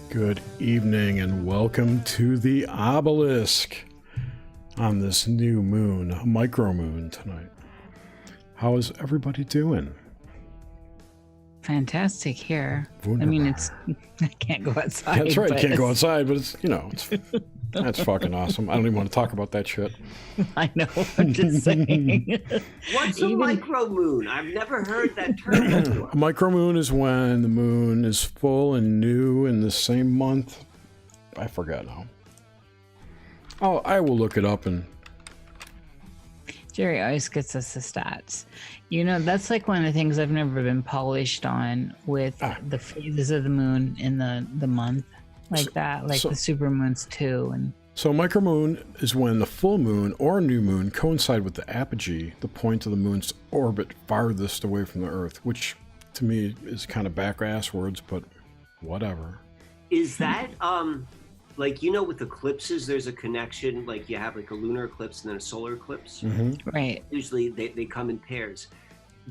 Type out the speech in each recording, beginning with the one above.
Good evening and welcome to the Obelisk on this new moon, a micro moon tonight. How is everybody doing? Fantastic here. Wunderbar. I mean, I can't go outside. That's right, you can't go outside, but it's that's fucking awesome. I don't even want to talk about that shit. I know, I'm just saying. What's a micro moon? I've never heard that term before. A micro moon is when the moon is full and new in the same month. I forgot now. I will look it up and... Jerry always gets us the stats. You know, that's like one of the things I've never been polished on with the phases of the moon in the month. Like that, like the supermoons too. And so micromoon is when the full moon or new moon coincide with the apogee, the point of the moon's orbit farthest away from the Earth, which to me is kind of back-ass words, but whatever. Is that, like, you know, with eclipses, there's a connection, like you have like a lunar eclipse and then a solar eclipse? Mm-hmm. Right. Usually they come in pairs.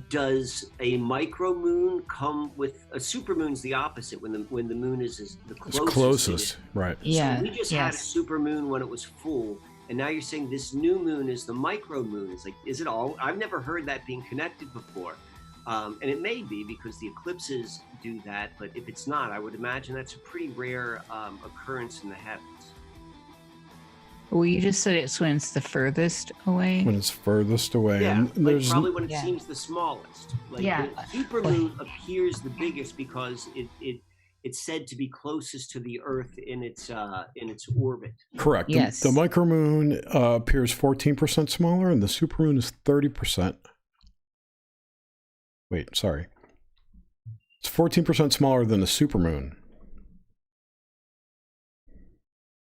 Does a micro moon come with a supermoon's the opposite when the moon is the closest? It's closest, right? Yeah. So we just had a supermoon when it was full, and now you're saying this new moon is the micro moon. It's like, is it all? I've never heard that being connected before, and it may be because the eclipses do that. But if it's not, I would imagine that's a pretty rare occurrence in the heavens. Well, you just said it's when it's the furthest away. When it's furthest away. Yeah, and like probably when it seems the smallest. Like Yeah. the supermoon appears the biggest because it's said to be closest to the Earth in its orbit. Correct. Yes. The micromoon appears 14% smaller, and the supermoon is 30%. Wait, sorry. It's 14% smaller than the supermoon.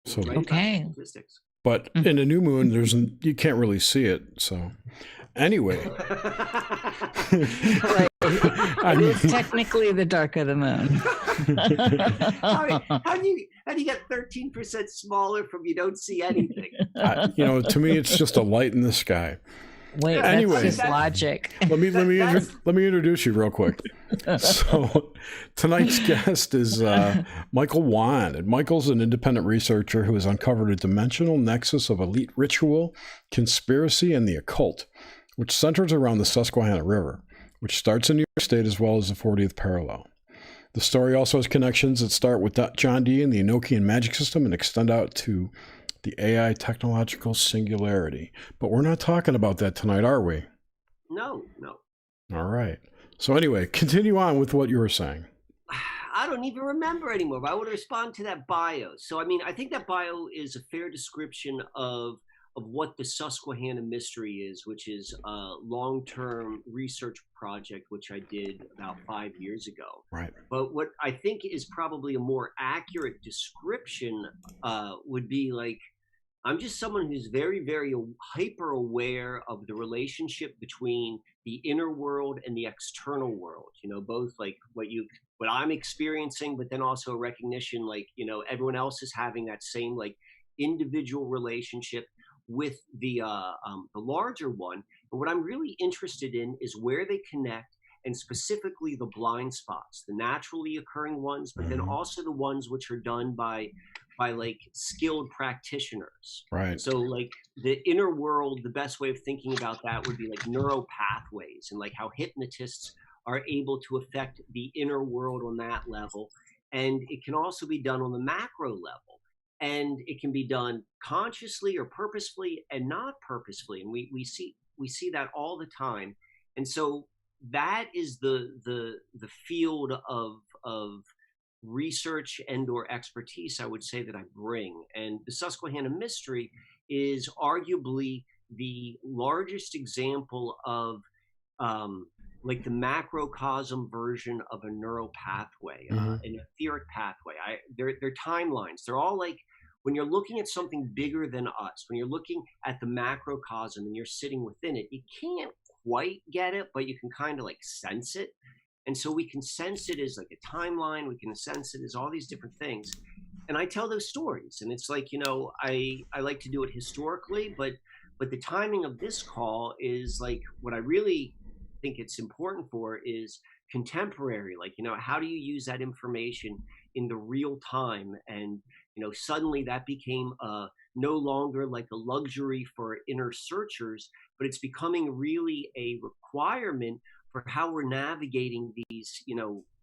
So Okay. But in a new moon, you can't really see it. So anyway, Right. It's technically the dark of the moon. how do you get 13% smaller from you don't see anything? To me, it's just a light in the sky. Wait, Anyway. that's just logic. Let me introduce you real quick. So tonight's guest is Michael Wann, and Michael's an independent researcher who has uncovered a dimensional nexus of elite ritual, conspiracy, and the occult, which centers around the Susquehanna River, which starts in New York State as well as the 40th parallel. The story also has connections that start with John Dee and the Enochian magic system and extend out to the AI technological singularity. But we're not talking about that tonight, are we? No. All right. So anyway, continue on with what you were saying. I don't even remember anymore, but I would respond to that bio. So, I mean, I think that bio is a fair description of what the Susquehanna mystery is, which is a long-term research project, which I did about 5 years ago. Right. But what I think is probably a more accurate description would be like, I'm just someone who's very, very hyper aware of the relationship between the inner world and the external world, both like what I'm experiencing, but then also a recognition, like, everyone else is having that same like individual relationship with the larger one. And what I'm really interested in is where they connect, and specifically the blind spots, the naturally occurring ones, but then also the ones which are done by like skilled practitioners. Right. So like the inner world, the best way of thinking about that would be like neural pathways, and like how hypnotists are able to affect the inner world on that level. And it can also be done on the macro level. And it can be done consciously or purposefully and not purposefully. And we see that all the time. And so that is the field of research and or expertise, I would say, that I bring. And the Susquehanna mystery is arguably the largest example of like the macrocosm version of a neural pathway, an etheric pathway. They're timelines. They're all like, when you're looking at something bigger than us, when you're looking at the macrocosm and you're sitting within it, you can't quite get it, but you can kind of like sense it. And so we can sense it as like a timeline. We can sense it as all these different things. And I tell those stories. And it's like, I like to do it historically, but the timing of this call is like, what I really think it's important for is contemporary. Like, how do you use that information in the real time? And, suddenly that became no longer like a luxury for inner searchers, but it's becoming really a requirement for how we're navigating these,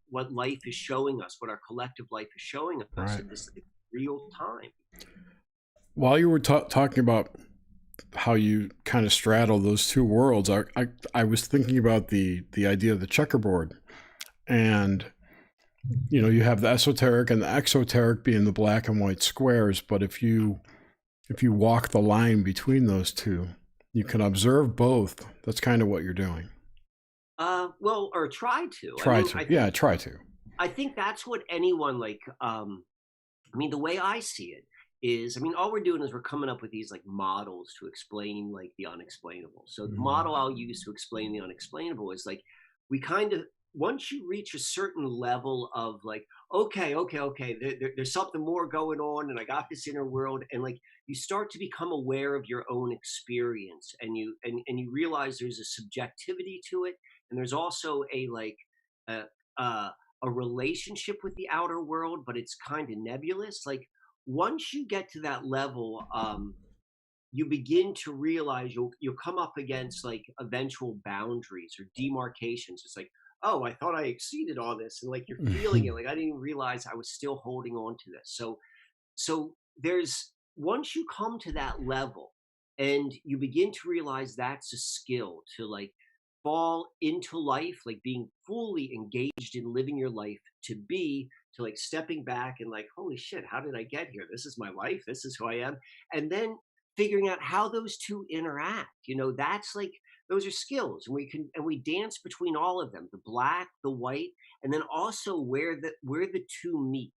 what life is showing us, what our collective life is showing us in this real time. While you were talking about how you kind of straddle those two worlds, I was thinking about the idea of the checkerboard, and you have the esoteric and the exoteric being the black and white squares, but if you walk the line between those two, you can observe both. That's kind of what you're doing. Well, or try to. Try to. I think that's what anyone the way I see it is, all we're doing is we're coming up with these like models to explain like the unexplainable. So the model I'll use to explain the unexplainable is like, we kind of, once you reach a certain level of like, okay, there's something more going on, and I got this inner world, and like you start to become aware of your own experience, and you realize there's a subjectivity to it, and there's also a relationship with the outer world, but it's kind of nebulous. Like once you get to that level, you begin to realize you'll come up against like eventual boundaries or demarcations. It's like, oh, I thought I exceeded all this, and like you're feeling it. Like I didn't even realize I was still holding on to this. So there's, once you come to that level, and you begin to realize that's a skill to like fall into life, like being fully engaged in living your life, to like stepping back and like, holy shit, how did I get here? This is my life. This is who I am. And then figuring out how those two interact, that's like, those are skills. And we dance between all of them, the black, the white, and then also where the two meet.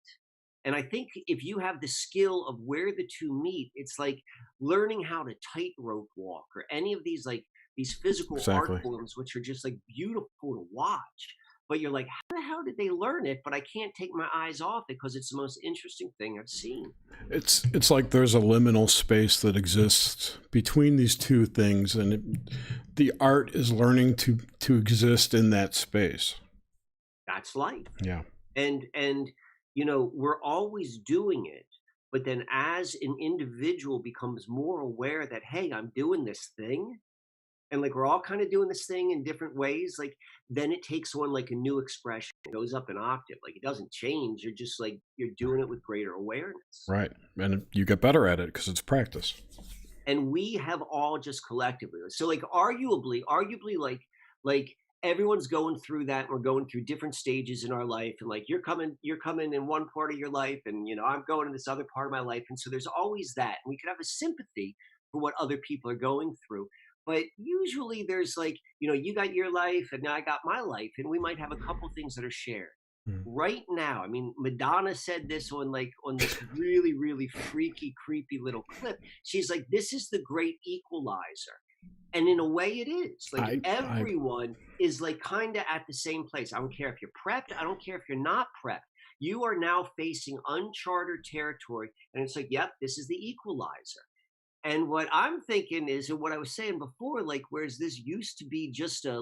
And I think if you have the skill of where the two meet, it's like learning how to tightrope walk, or any of these like these physical art forms, which are just like beautiful to watch. But you're like, how the hell did they learn it? But I can't take my eyes off it because it's the most interesting thing I've seen. It's like there's a liminal space that exists between these two things, and the art is learning to exist in that space. That's life. Yeah. And we're always doing it. But then as an individual becomes more aware that, hey, I'm doing this thing, and like we're all kind of doing this thing in different ways, like then it takes on like a new expression. It goes up an octave. Like it doesn't change. You're just like, you're doing it with greater awareness. Right. And you get better at it because it's practice. And we have all just collectively. So like arguably like everyone's going through that. We're going through different stages in our life. And like you're coming in one part of your life, and I'm going in this other part of my life. And so there's always that. And we can have a sympathy for what other people are going through. But usually there's like, you got your life and now I got my life, and we might have a couple things that are shared. Right now, Madonna said this on this really, really freaky, creepy little clip. She's like, this is the great equalizer. And in a way it is. Like everyone is like kind of at the same place. I don't care if you're prepped. I don't care if you're not prepped. You are now facing uncharted territory. And it's like, yep, this is the equalizer. And what I'm thinking is, and what I was saying before, like, whereas this used to be just a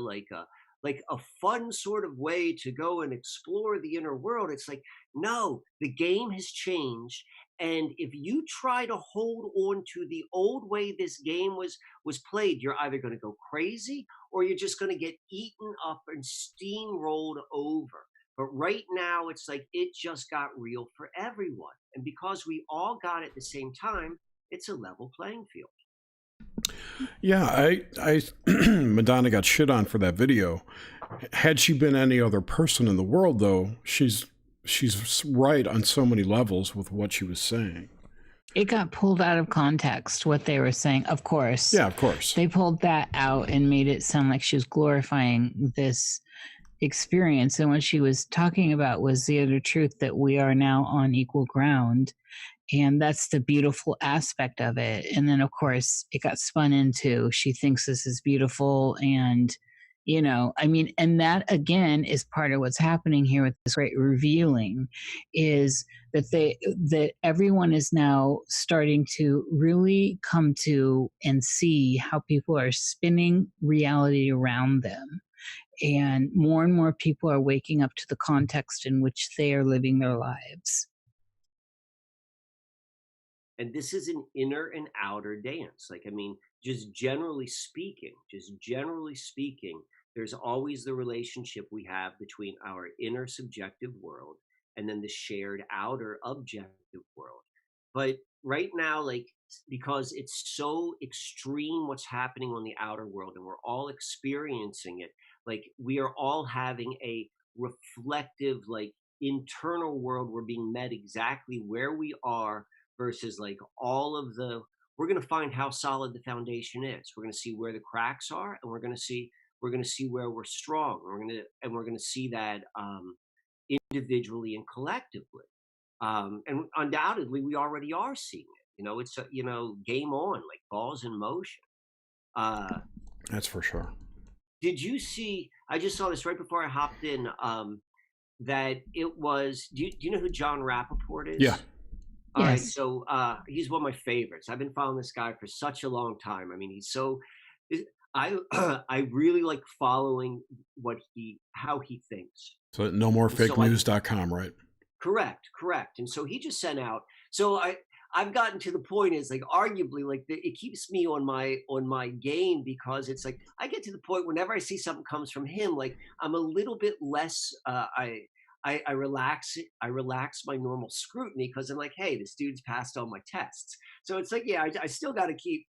fun sort of way to go and explore the inner world, it's like, no, the game has changed. And if you try to hold on to the old way this game was played, you're either going to go crazy or you're just going to get eaten up and steamrolled over. But right now, it's like it just got real for everyone. And because we all got it at the same time, it's a level playing field. Yeah, I Madonna got shit on for that video. Had she been any other person in the world, though, she's right on so many levels with what she was saying. It got pulled out of context, what they were saying, of course. Yeah, of course. They pulled that out and made it sound like she was glorifying this experience. And what she was talking about was the utter truth that we are now on equal ground. And that's the beautiful aspect of it. And then, of course, it got spun into she thinks this is beautiful. And, you know, I mean, and that, again, is part of what's happening here with this great revealing is that everyone is now starting to really come to and see how people are spinning reality around them. And more people are waking up to the context in which they are living their lives. And this is an inner and outer dance. Like, I mean, just generally speaking, there's always the relationship we have between our inner subjective world and then the shared outer objective world. But right now, like, because it's so extreme what's happening on the outer world and we're all experiencing it, like we are all having a reflective, like internal world. We're being met exactly where we are versus like all of the, we're going to find how solid the foundation is. We're going to see where the cracks are, and we're going to see where we're strong. We're going to see that individually and collectively. And undoubtedly, we already are seeing it. You know, it's game on, like balls in motion. That's for sure. Did you see? I just saw this right before I hopped in. That it was. Do you know who John Rappaport is? Yeah. All right, so he's one of my favorites. I've been following this guy for such a long time. I mean, I really like following how he thinks. So nomorefakenews.com, right? Correct. And so he just sent out. So I've gotten to the point is like arguably like it keeps me on my game because it's like I get to the point whenever I see something comes from him, like I'm a little bit less. I relax my normal scrutiny because I'm like, hey, this dude's passed all my tests. So it's like, yeah, I still got to keep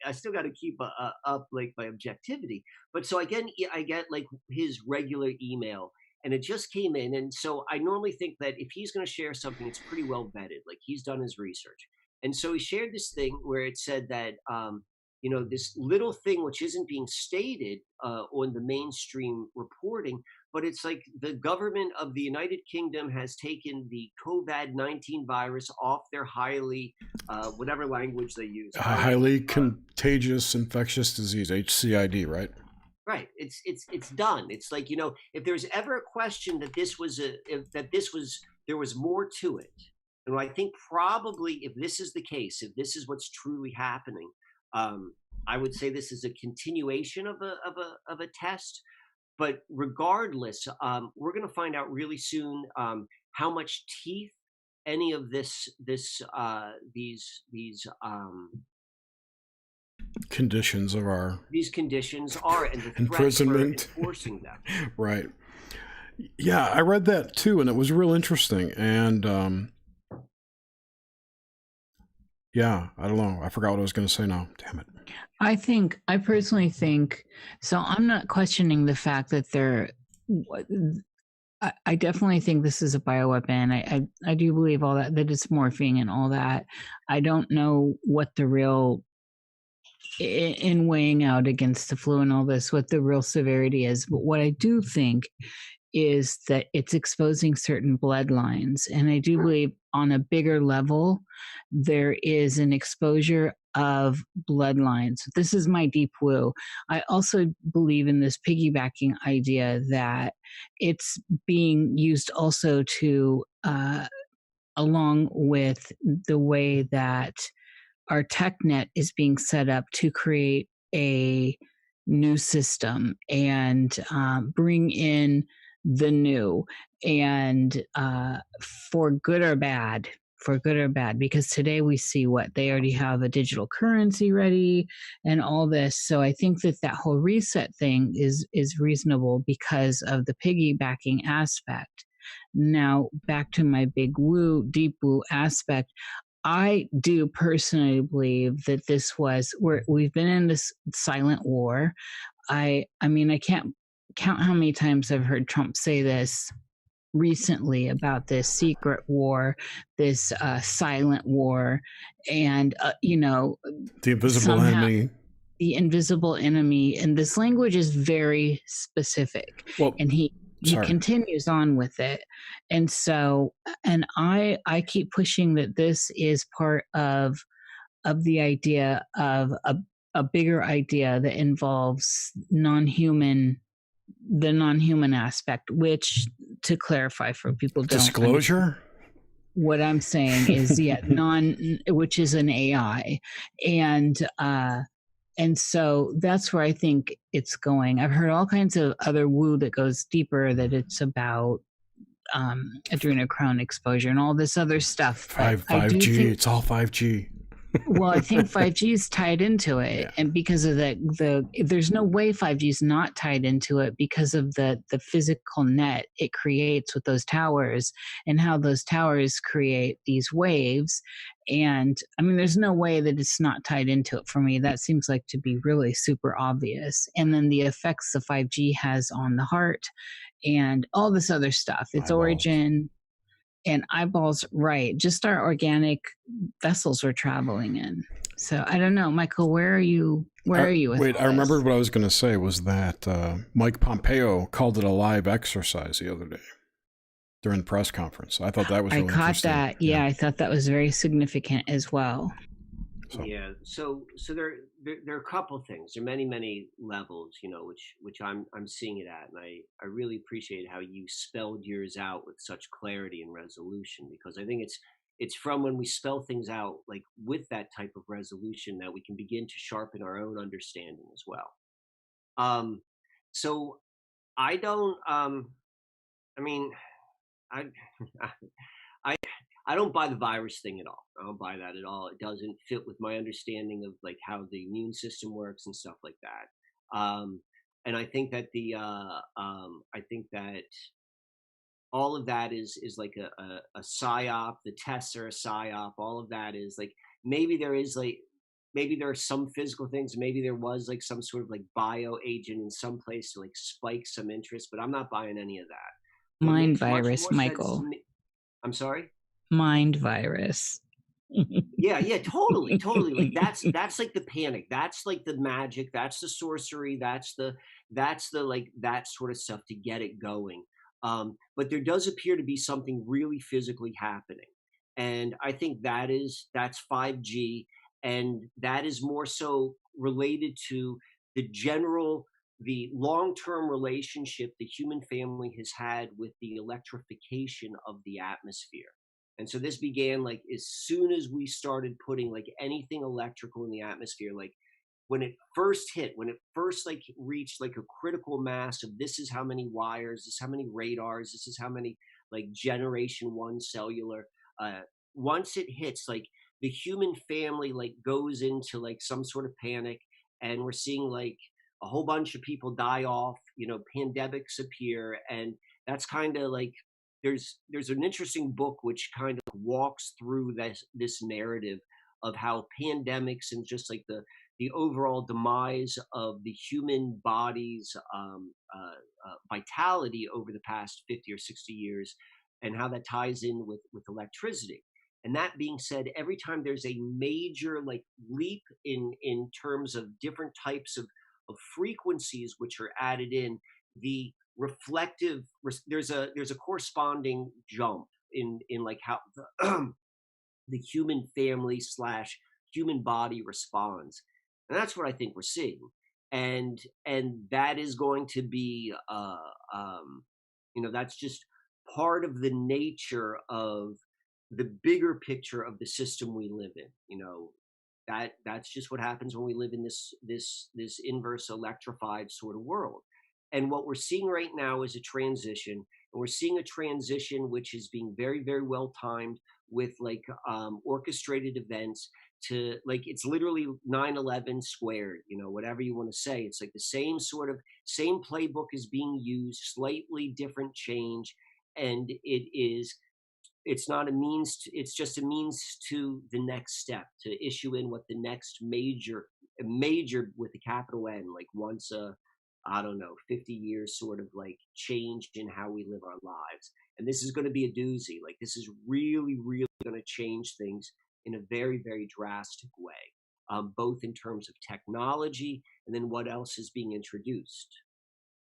up like my objectivity. But so I get like his regular email, and it just came in, and so I normally think that if he's going to share something, it's pretty well vetted, like he's done his research. And so he shared this thing where it said that this little thing which isn't being stated on the mainstream reporting. But it's like the government of the United Kingdom has taken the COVID-19 virus off their highly, whatever language they use. Highly contagious infectious disease, HCID, right? Right. It's done. It's like, if there's ever a question that there was more to it. And I think probably if this is the case, if this is what's truly happening, I would say this is a continuation of a test. But regardless, we're going to find out really soon how much teeth any of these conditions are, and the imprisonment, for enforcing them. Right. Yeah, I read that too, and it was real interesting. And yeah, I don't know. I forgot what I was going to say now. Damn it. I personally think, so I'm not questioning the fact that I definitely think this is a bioweapon. I do believe all that it's morphing and all that. I don't know what the real, in weighing out against the flu and all this, what the real severity is. But what I do think is that it's exposing certain bloodlines. And I do believe on a bigger level, there is an exposure of bloodlines. This is my deep woo. I also believe in this piggybacking idea that it's being used also to, along with the way that our tech net is being set up to create a new system and bring in the new, and for good or bad, for good or bad, because today we see what they already have a digital currency ready and all this. So I think that whole reset thing is reasonable because of the piggybacking aspect. Now back to my big woo, deep woo aspect. I do personally believe that we've been in this silent war. I mean, I can't count how many times I've heard Trump say this recently about this secret war, this silent war, and the invisible enemy. The invisible enemy, and this language is very specific. Well, and he continues on with it, and so, and I keep pushing that this is part of the idea of a bigger idea that involves the non-human aspect, which, to clarify for people don't disclosure, what I'm saying is which is an AI, and so that's where I think it's going. I've heard all kinds of other woo that goes deeper, that it's about adrenochrome exposure and all this other stuff. 5G, it's all 5G. Well, I think 5G is tied into it, yeah. And because of there's no way 5G is not tied into it because of the physical net it creates with those towers and how those towers create these waves. And I mean, there's no way that it's not tied into it for me. That seems like to be really super obvious. And then the effects the 5G has on the heart and all this other stuff, its origin. And eyeballs, right? Just our organic vessels we're traveling in. So I don't know, Michael. Where are you? Where are you? Wait, I remembered what I was going to say was that Mike Pompeo called it a live exercise the other day during the press conference. I thought that was really interesting. I caught that. Yeah, I thought that was very significant as well. So. Yeah, so there are a couple things. There are many levels, which I'm seeing it at, and I really appreciate how you spelled yours out with such clarity and resolution, because I think it's from when we spell things out like with that type of resolution that we can begin to sharpen our own understanding as well. So I don't. I mean, I don't buy the virus thing at all. I don't buy that at all. It doesn't fit with my understanding of like how the immune system works and stuff like that. And I think that I think that all of that is like a psyop. The tests are a psyop. All of that is like, maybe there are some physical things. Maybe there was like some sort of like bio agent in some place to like spike some interest, but I'm not buying any of that. Mind virus, Michael. I'm sorry? Mind virus. yeah, totally. Like that's like the panic. That's like the magic. That's the sorcery. That's the like that sort of stuff to get it going. But there does appear to be something really physically happening, and I think that's 5G, and that is more so related to the long-term relationship the human family has had with the electrification of the atmosphere. And so this began like as soon as we started putting like anything electrical in the atmosphere, like when it first like reached like a critical mass of this is how many wires, this is how many radars, this is how many like generation 1 cellular. Once it hits, like the human family like goes into like some sort of panic, and we're seeing like a whole bunch of people die off, pandemics appear, and that's kind of like there's an interesting book which kind of walks through this narrative of how pandemics and just like the overall demise of the human body's vitality over the past 50 or 60 years, and how that ties in with electricity. And that being said, every time there's a major like leap in terms of different types of frequencies which are added in, the reflective there's a corresponding jump in like how the human family / human body responds, and that's what I think we're seeing, and that is going to be that's just part of the nature of the bigger picture of the system we live in. That's just what happens when we live in this inverse electrified sort of world. And what we're seeing right now is a transition, and we're seeing a transition which is being very, very well timed with like orchestrated events to like, it's literally 9/11 squared, you know, whatever you want to say. It's like the same sort of same playbook is being used, slightly different change, and it's not a means to, it's just a means to the next step, to issue in what the next major with a capital N, like once a, I don't know, 50 years sort of like change in how we live our lives. And this is going to be a doozy. Like this is really, really going to change things in a very, very drastic way, both in terms of technology and then what else is being introduced.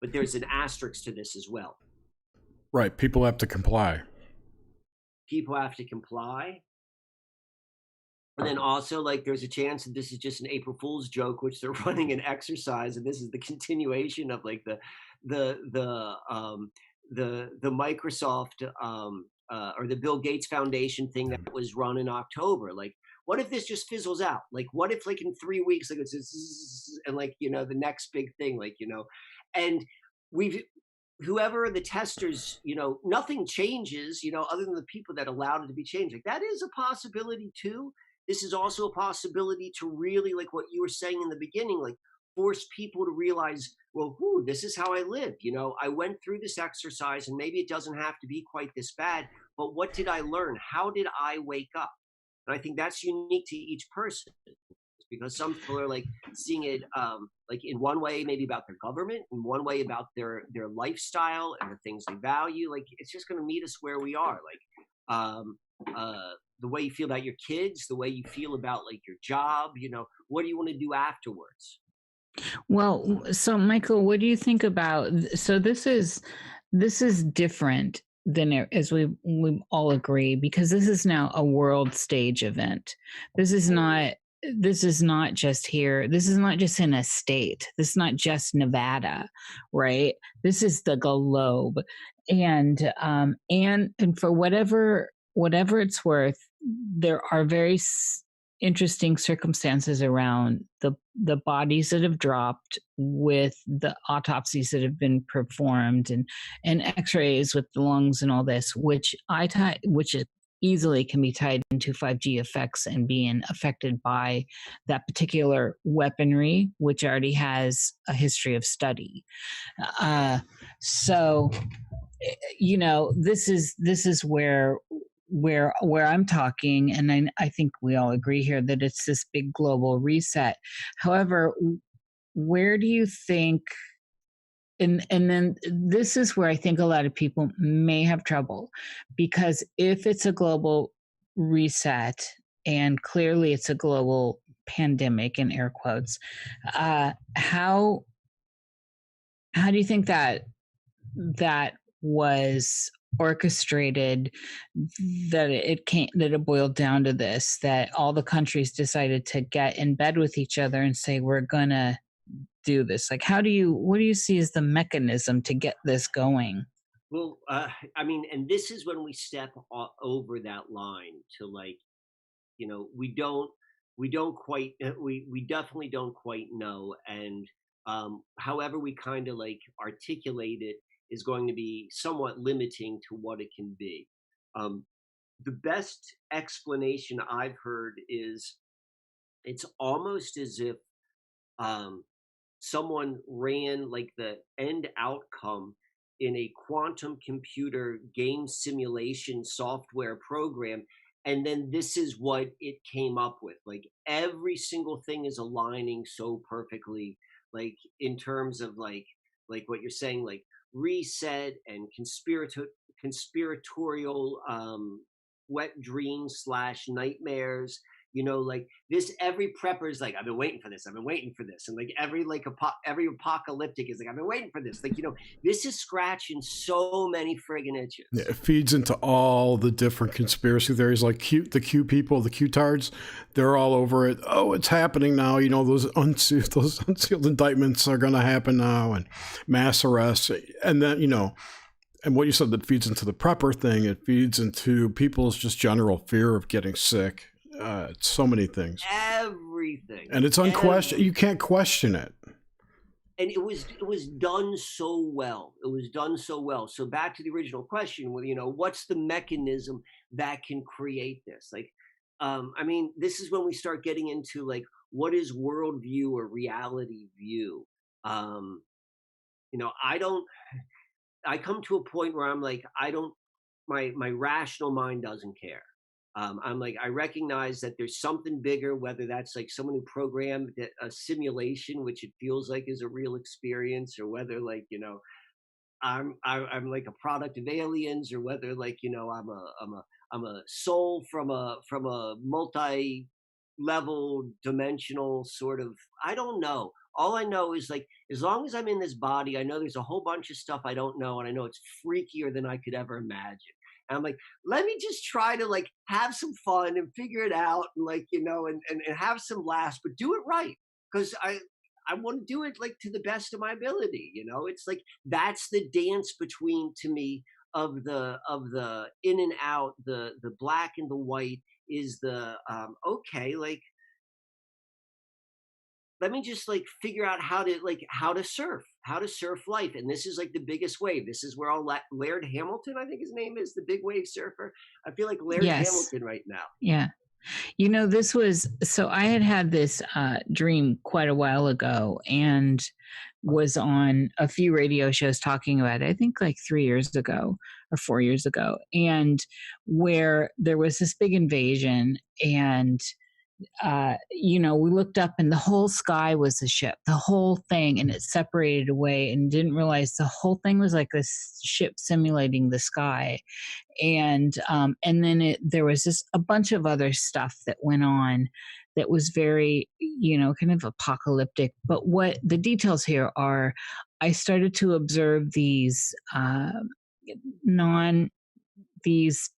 But there's an asterisk to this as well. Right. People have to comply. People have to comply. And then also, like, there's a chance that this is just an April Fool's joke, which they're running an exercise, and this is the continuation of like the Microsoft or the Bill Gates Foundation thing that was run in October. Like, what if this just fizzles out? Like, what if like in 3 weeks, like it's just, and like, you know, the next big thing, like, you know, and whoever the testers, you know, nothing changes, you know, other than the people that allowed it to be changed. Like that is a possibility too. This is also a possibility to really, like what you were saying in the beginning, like force people to realize, well, this is how I live. You know, I went through this exercise and maybe it doesn't have to be quite this bad, but what did I learn? How did I wake up? And I think that's unique to each person, because some people are like seeing it like in one way, maybe about their government, in one way about their lifestyle and the things they value. Like it's just going to meet us where we are. Like the way you feel about your kids, the way you feel about like your job, you know, what do you want to do afterwards? Well, so Michael, what do you think about, so this is different than, as we all agree, because this is now a world stage event. This is not just here. This is not just in a state. This is not just Nevada, right? This is the globe. And for whatever it's worth, there are very interesting circumstances around the bodies that have dropped, with the autopsies that have been performed, and x-rays with the lungs and all this, which easily can be tied into 5G effects and being affected by that particular weaponry, which already has a history of study. So, you know, this is where I'm talking, and I think we all agree here that it's this big global reset. However, where do you think, and then this is where I think a lot of people may have trouble, because if it's a global reset, and clearly it's a global pandemic in air quotes, how do you think that was orchestrated, that it boiled down to this, that all the countries decided to get in bed with each other and say, we're gonna do this? Like, what do you see as the mechanism to get this going? Well, I mean, and this is when we step over that line to, like, you know, we definitely don't quite know. And however we kind of like articulate it is going to be somewhat limiting to what it can be. The best explanation I've heard is it's almost as if someone ran like the end outcome in a quantum computer game simulation software program, and then this is what it came up with. Like every single thing is aligning so perfectly, like in terms of like what you're saying, like reset and conspiratorial wet dreams / nightmares. You know, like this, every prepper is like, I've been waiting for this. And like every every apocalyptic is like, I've been waiting for this. Like, you know, this is scratching so many friggin' itches. Yeah, it feeds into all the different conspiracy theories, like the Q people, the Q-tards, they're all over it. Oh, it's happening now. You know, those unsealed indictments are going to happen now, and mass arrests. And then, you know, and what you said, that feeds into the prepper thing. It feeds into people's just general fear of getting sick. So many things. Everything. And it's unquestioned. You can't question it. and it was done so well. It was done so well. So back to the original question, well, what's the mechanism that can create this? Like, I mean, this is when we start getting into like what is worldview or reality view. Um, I don't. I come to a point where I'm like, I don't. My rational mind doesn't care. I'm like, I recognize that there's something bigger, whether that's like someone who programmed a simulation, which it feels like is a real experience, or whether like I'm like a product of aliens, or whether like I'm a soul from a multi level dimensional sort of. I don't know. All I know is like as long as I'm in this body, I know there's a whole bunch of stuff I don't know, and I know it's freakier than I could ever imagine. And I'm like, let me just try to like have some fun and figure it out, and like and have some laughs, but do it right, because I want to do it like to the best of my ability. It's like that's the dance between, to me, of the in and out, the black and the white is the okay, like let me just like figure out how to surf life. And this is like the biggest wave. This is where all Laird Hamilton, I think his name is, the big wave surfer. I feel like Laird Yes. Hamilton right now. Yeah. This was so I had this dream quite a while ago and was on a few radio shows talking about it, I think like 3 years ago or 4 years ago, and where there was this big invasion and we looked up and the whole sky was a ship, the whole thing, and it separated away and didn't realize the whole thing was like this ship simulating the sky. And then there was just a bunch of other stuff that went on that was very, kind of apocalyptic. But what the details here are, I started to observe these non these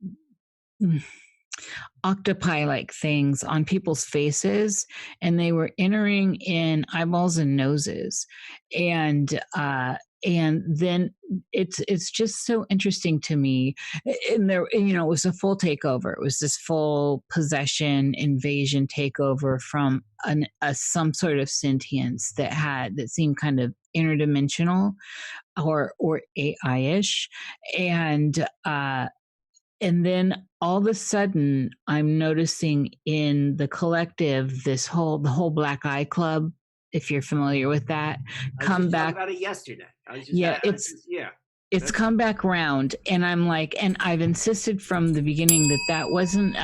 octopi-like things on people's faces, and they were entering in eyeballs and noses, and then it's just so interesting to me. And there, it was a full takeover. It was this full possession, invasion takeover from some sort of sentience that seemed kind of interdimensional or AI-ish, and then all of a sudden, I'm noticing in the collective the whole Black Eye Club, if you're familiar with that, come back. About it yesterday. It's come back round, and I'm like, and I've insisted from the beginning that wasn't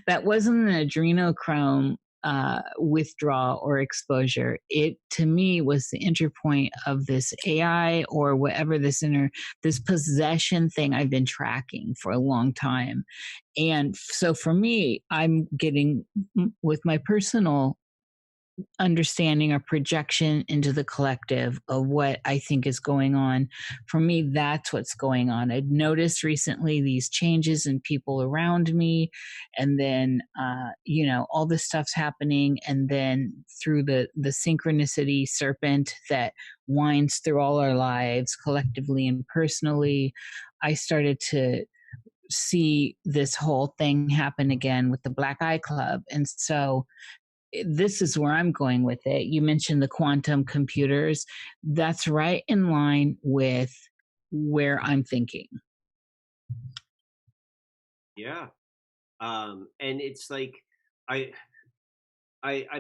that wasn't an adrenochrome withdrawal or exposure. It, to me, was the interpoint of this AI or whatever this possession thing I've been tracking for a long time. And so for me, I'm getting, with my personal understanding or projection into the collective of what I think is going on. For me, that's what's going on. I'd noticed recently these changes in people around me, and then all this stuff's happening, and then through the synchronicity serpent that winds through all our lives collectively and personally, I started to see this whole thing happen again with the Black Eye Club. And so this is where I'm going with it. You mentioned the quantum computers. That's right in line with where I'm thinking. Yeah. And it's like I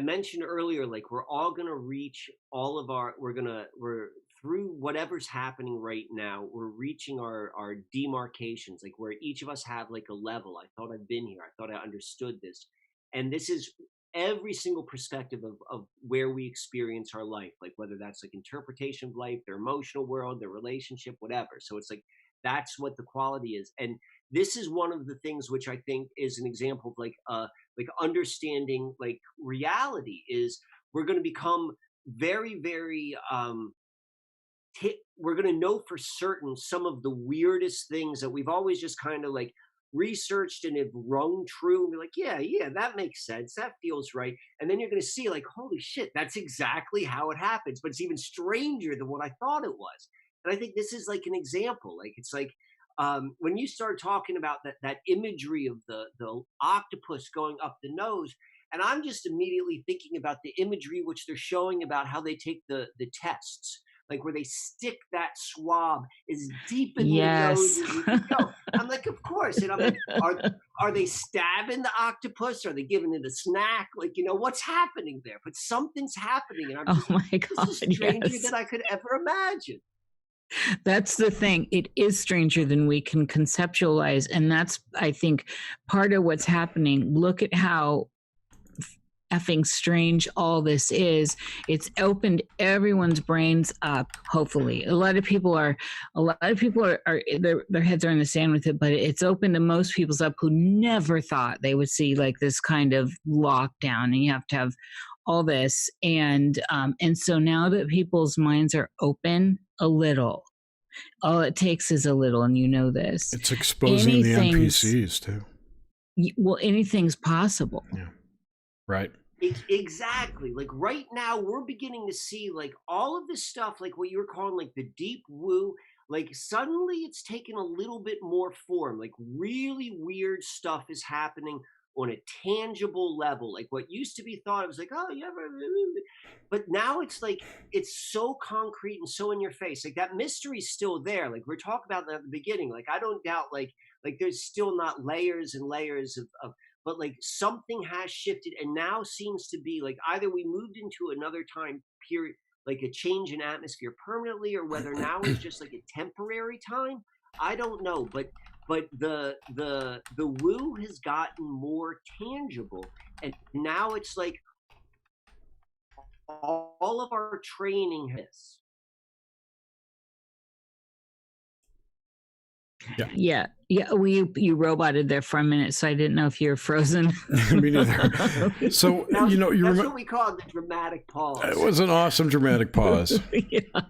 mentioned earlier, like we're all gonna reach all of our we're through whatever's happening right now, we're reaching our demarcations, like where each of us have like a level. I thought I've been here, I thought I understood this. And this is every single perspective of where we experience our life, like whether that's like interpretation of life, their emotional world, their relationship, whatever. So it's like that's what the quality is. And this is one of the things which I think is an example of like understanding like reality is we're going to become very, very we're going to know for certain some of the weirdest things that we've always just kind of like researched and have rung true, and be like, yeah, that makes sense, that feels right. And then you're going to see like, holy shit, that's exactly how it happens, but it's even stranger than what I thought it was. And I think this is like an example. Like it's like when you start talking about that imagery of the octopus going up the nose, And I'm just immediately thinking about the imagery which they're showing about how they take the tests, like where they stick that swab as deep in the nose as you can go. I'm like, of course. And I'm like, are they stabbing the octopus? Are they giving it a snack? Like, what's happening there? But something's happening. And I'm just my God, this is stranger than I could ever imagine. That's the thing. It is stranger than we can conceptualize. And that's, I think, part of what's happening. Look at how effing strange all this is. It's opened everyone's brains up, hopefully. A lot of people are their heads are in the sand with it, but it's opened to most people's up who never thought they would see like this kind of lockdown, and you have to have all this. And so now that people's minds are open a little, all it takes is a little, and this. It's exposing the NPCs too. Well, anything's possible. Yeah. Right. Exactly. Like right now, we're beginning to see like all of this stuff, like what you were calling like the deep woo. Like suddenly it's taken a little bit more form. Like really weird stuff is happening on a tangible level. Like what used to be thought, it was like, oh, yeah, but now it's like it's so concrete and so in your face. Like that mystery's still there. Like we're talking about that at the beginning. Like I don't doubt like there's still not layers and layers of but like something has shifted, and now seems to be like either we moved into another time period, like a change in atmosphere permanently, or whether now it's just like a temporary time. I don't know, but the woo has gotten more tangible, and now it's like all of our training has. Yeah. Well, you roboted there for a minute, so I didn't know if you were frozen. Me neither. So that's what we call the dramatic pause. It was an awesome dramatic pause. Yeah.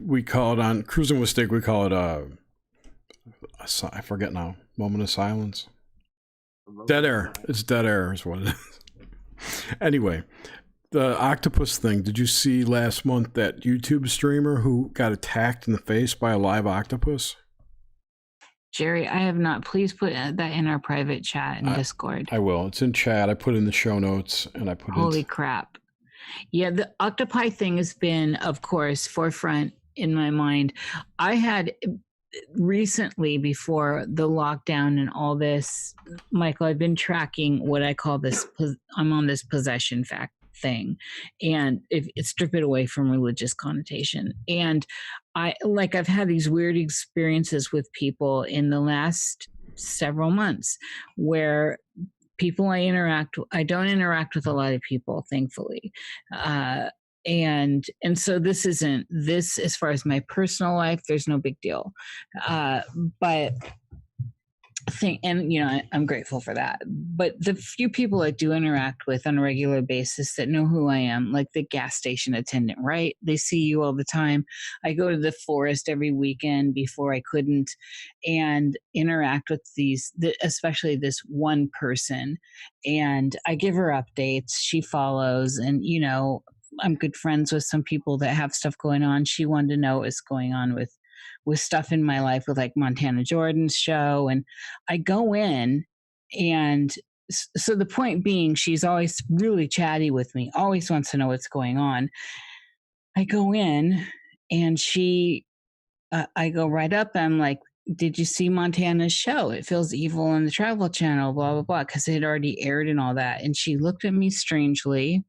We call it on Cruising with Stick. We call it I forget now. Moment of silence. Dead air. It's dead air is what it is. Anyway. The octopus thing, did you see last month that YouTube streamer who got attacked in the face by a live octopus? Jerry, I have not. Please put that in our private chat in Discord. I will. It's in chat. I put in the show notes, and I put Holy crap. Yeah, the octopi thing has been, of course, forefront in my mind. I had recently, before the lockdown and all this, Michael, I've been tracking what I call this, I'm on this possession thing, and strip it away from religious connotation. And I've had these weird experiences with people in the last several months where people I don't interact with a lot of people, thankfully. And so this isn't this, as far as my personal life, there's no big deal. But I'm grateful for that. But the few people I do interact with on a regular basis that know who I am, like the gas station attendant, right? They see you all the time. I go to the forest every weekend before I couldn't, and interact with especially this one person. And I give her updates. She follows, and I'm good friends with some people that have stuff going on. She wanted to know what's going on with stuff in my life, with like Montana Jordan's show. And I go in, and so the point being, she's always really chatty with me, always wants to know what's going on. I go in, and I go right up, and I'm like, did you see Montana's show? It Feels Evil on the Travel Channel, blah, blah, blah, because it had already aired and all that. And she looked at me strangely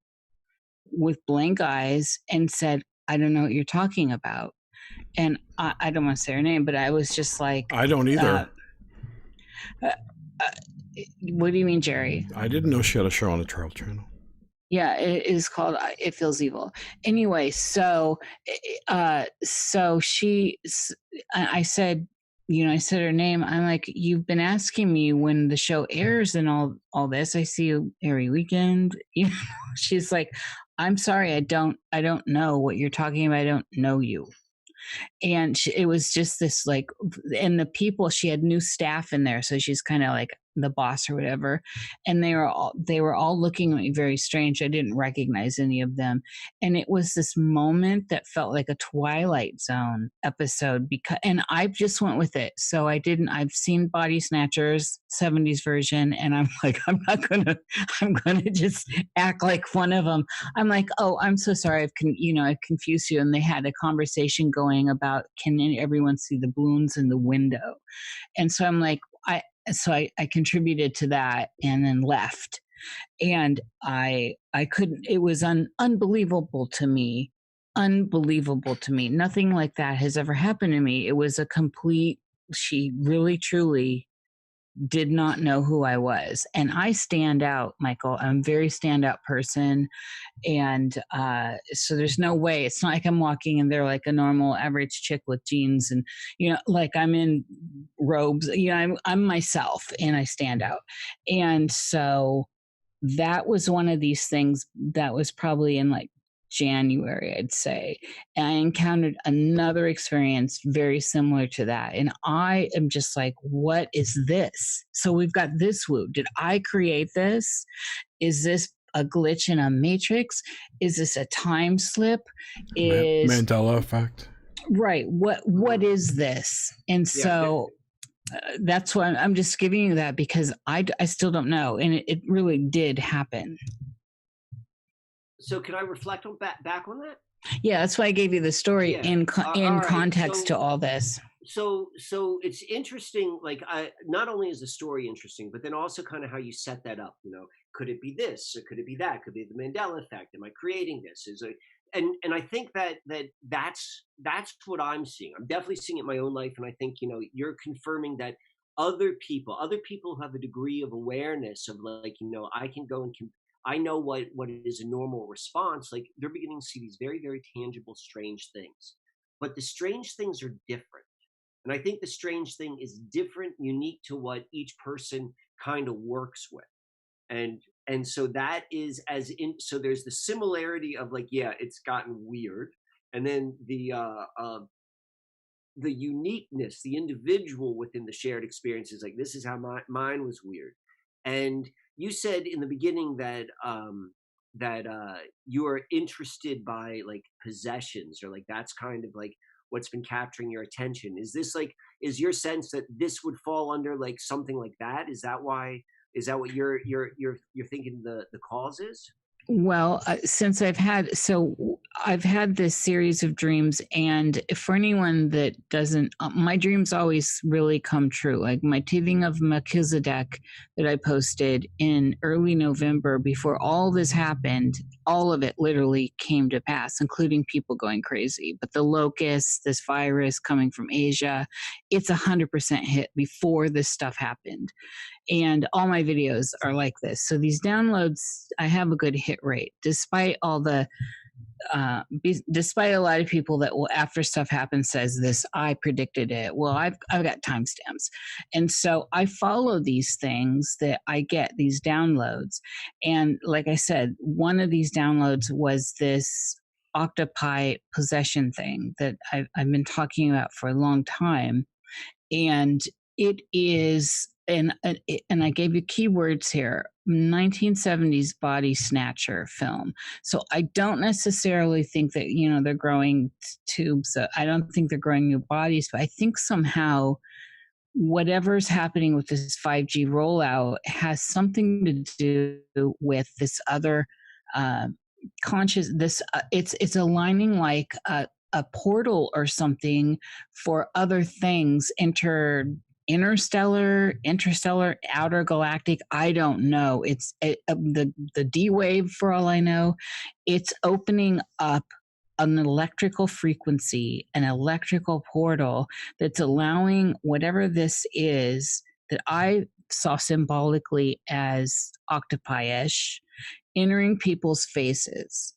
with blank eyes and said, I don't know what you're talking about. And I don't want to say her name, but I was just like, I don't either. What do you mean, Jerry? I didn't know she had a show on the Travel Channel. Yeah, it is called It Feels Evil. Anyway, so I said, I said her name. I'm like, you've been asking me when the show airs and all this. I see you every weekend. She's like, I'm sorry, I don't know what you're talking about. I don't know you. And it was just this like, and the people, she had new staff in there, so she's kind of like the boss or whatever, and they were all looking at me very strange. I didn't recognize any of them, and it was this moment that felt like a Twilight Zone episode, and I just went with it. So I've seen Body Snatchers 70s version, and I'm like, I'm gonna just act like one of them. I'm like, oh, I'm so sorry, I've confused you. And they had a conversation going about, can everyone see the balloons in the window? And so I'm like, I contributed to that and then left. And I couldn't, it was unbelievable to me. Nothing like that has ever happened to me. It was a complete, she really, truly did not know who I was. And I stand out, Michael. I'm a very standout person. And so there's no way. It's not like I'm walking and they're like a normal average chick with jeans and, like I'm in robes. I'm myself and I stand out. And so that was one of these things that was probably in like January, I'd say. And I encountered another experience very similar to that. And I am just like, what is this? So we've got this woo. Did I create this? Is this a glitch in a matrix? Is this a time slip? Is Mandela effect? Right. What is this? And so that's why I'm just giving you that, because I still don't know. And it really did happen. So can I reflect on back on that? Yeah, that's why I gave you the story in context to all this. So it's interesting. Like, not only is the story interesting, but then also kind of how you set that up. Could it be this or could it be that? Could it be the Mandela effect? Am I creating this? And I think that's what I'm seeing. I'm definitely seeing it in my own life, and I think you're confirming that other people who have a degree of awareness of like I can go and I know what is a normal response. Like they're beginning to see these very, very tangible, strange things. But the strange things are different. And I think the strange thing is different, unique to what each person kind of works with. And so that is so there's the similarity of like, yeah, it's gotten weird. And then the uniqueness, the individual within the shared experience is like, this is how mine was weird. And you said in the beginning that you are interested by like possessions, or like that's kind of like what's been capturing your attention. Is your sense that this would fall under like something like that? Is that what you're thinking the cause is? Well, since I've had this series of dreams, and for anyone that doesn't, my dreams always really come true. Like my teething of Melchizedek that I posted in early November before all this happened, all of it literally came to pass, including people going crazy. But the locusts, this virus coming from Asia, it's 100% hit before this stuff happened. And all my videos are like this. So these downloads, I have a good hit rate, despite all the, despite a lot of people that will, after stuff happens, says this, I predicted it. Well, I've got timestamps. And so I follow these things that I get, these downloads. And like I said, one of these downloads was this octopi possession thing that I've been talking about for a long time. And it is, and I gave you keywords here, 1970s body snatcher film. So I don't necessarily think that, they're growing tubes. I don't think they're growing new bodies, but I think somehow whatever's happening with this 5G rollout has something to do with this other conscious, it's aligning like a portal or something for other things, interstellar, outer galactic. I don't know. It's the D wave, for all I know. It's opening up an electrical frequency, an electrical portal that's allowing whatever this is that I saw symbolically as octopi-ish entering people's faces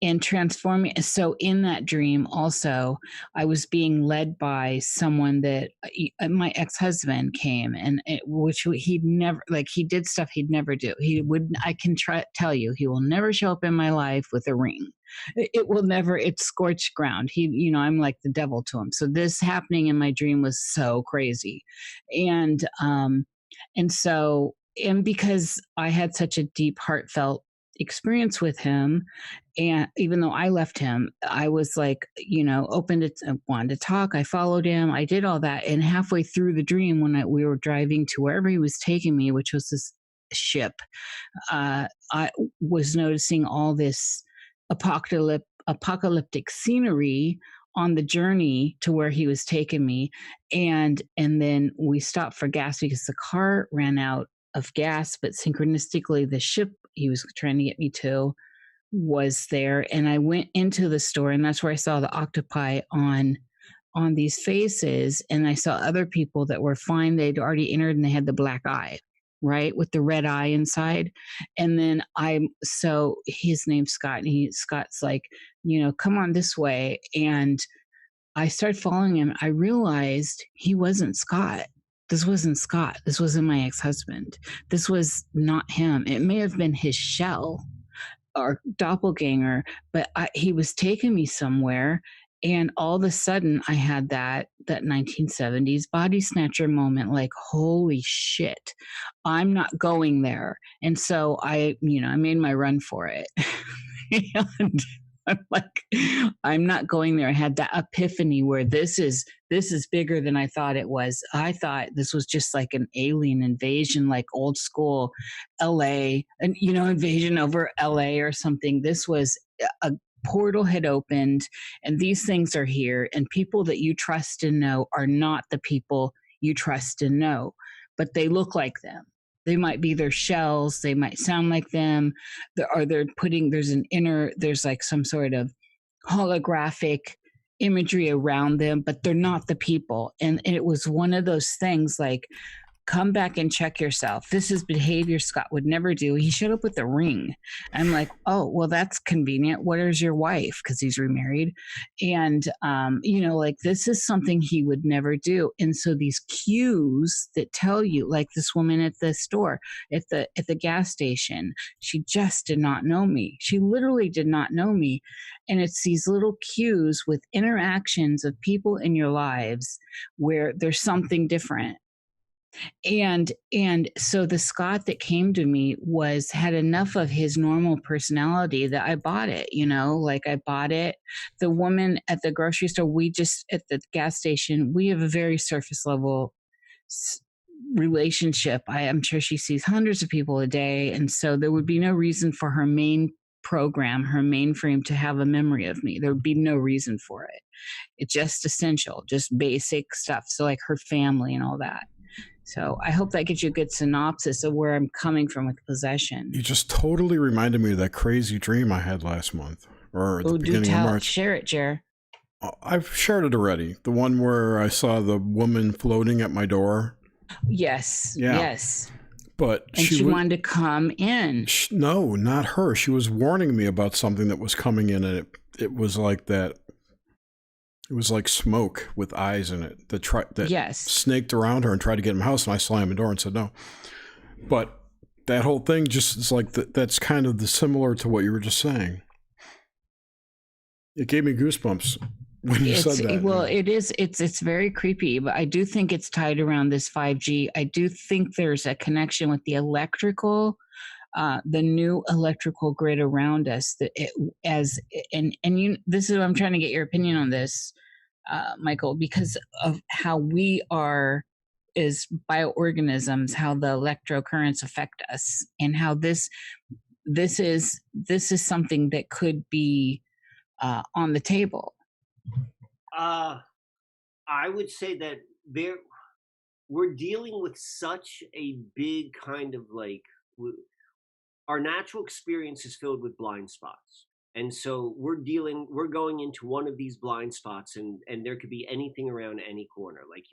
and transforming. So in that dream also, I was being led by someone that my ex-husband came, and which he'd never, like, he did stuff he'd never do. He would, I can tell you, he will never show up in my life with a ring. It will never, it's scorched ground. I'm like the devil to him. So this happening in my dream was so crazy. And And so, and because I had such a deep, heartfelt experience with him, and even though I left him, I was like, open to wanted to talk. I followed him. I did all that, and halfway through the dream, when we were driving to wherever he was taking me, which was this ship, I was noticing all this apocalyptic scenery on the journey to where he was taking me, and then we stopped for gas because the car ran out of gas, but synchronistically the ship he was trying to get me to was there, and I went into the store, and that's where I saw the octopi on these faces, and I saw other people that were fine. They'd already entered and they had the black eye, right, with the red eye inside. And then so his name's Scott, and Scott's like, come on this way. And I started following him. I realized he wasn't Scott. This wasn't Scott. This wasn't my ex-husband. This was not him. It may have been his shell or doppelganger, but he was taking me somewhere. And all of a sudden I had that 1970s body snatcher moment, like, holy shit, I'm not going there. And so I made my run for it. And I'm like, I'm not going there. I had that epiphany where this is bigger than I thought it was. I thought this was just like an alien invasion, like old school LA, and invasion over LA or something. This was a portal had opened, and these things are here, and people that you trust and know are not the people you trust and know, but they look like them. They might be their shells. They might sound like them. There's like some sort of holographic imagery around them, but they're not the people. And it was one of those things like, come back and check yourself. This is behavior Scott would never do. He showed up with a ring. I'm like, oh, well, that's convenient. Where's your wife? Because he's remarried. And, like, this is something he would never do. And so these cues that tell you, like this woman at the store, at the gas station, she just did not know me. She literally did not know me. And it's these little cues with interactions of people in your lives where there's something different. And so the Scott that came to me had enough of his normal personality that I bought it, like I bought it. The woman at the grocery store, at the gas station, we have a very surface level relationship. I'm sure she sees hundreds of people a day. And so there would be no reason for her main program, her mainframe, to have a memory of me. There would be no reason for it. It's just essential, just basic stuff. So like her family and all that. So I hope that gives you a good synopsis of where I'm coming from with possession. You just totally reminded me of that crazy dream I had last month, or at the beginning of March. Share it, Jer. I've shared it already. The one where I saw the woman floating at my door. Yes. Yeah. Yes. But she wanted to come in. No, not her. She was warning me about something that was coming in, and it was like that. It was like smoke with eyes in it that snaked around her and tried to get in my house, and I slammed the door and said no. But that whole thing just is like that's kind of similar to what you were just saying. It gave me goosebumps when you said that. Well, it is. It's very creepy, but I do think it's tied around this 5G. I do think there's a connection with the electrical. The new electrical grid around us, this is what I'm trying to get your opinion on this, Michael, because of how we are as bioorganisms, how the electrocurrents affect us, and how this is something that could be on the table. I would say that we're dealing with such a big kind of like. Our natural experience is filled with blind spots. And so we're going into one of these blind spots, and there could be anything around any corner. Like,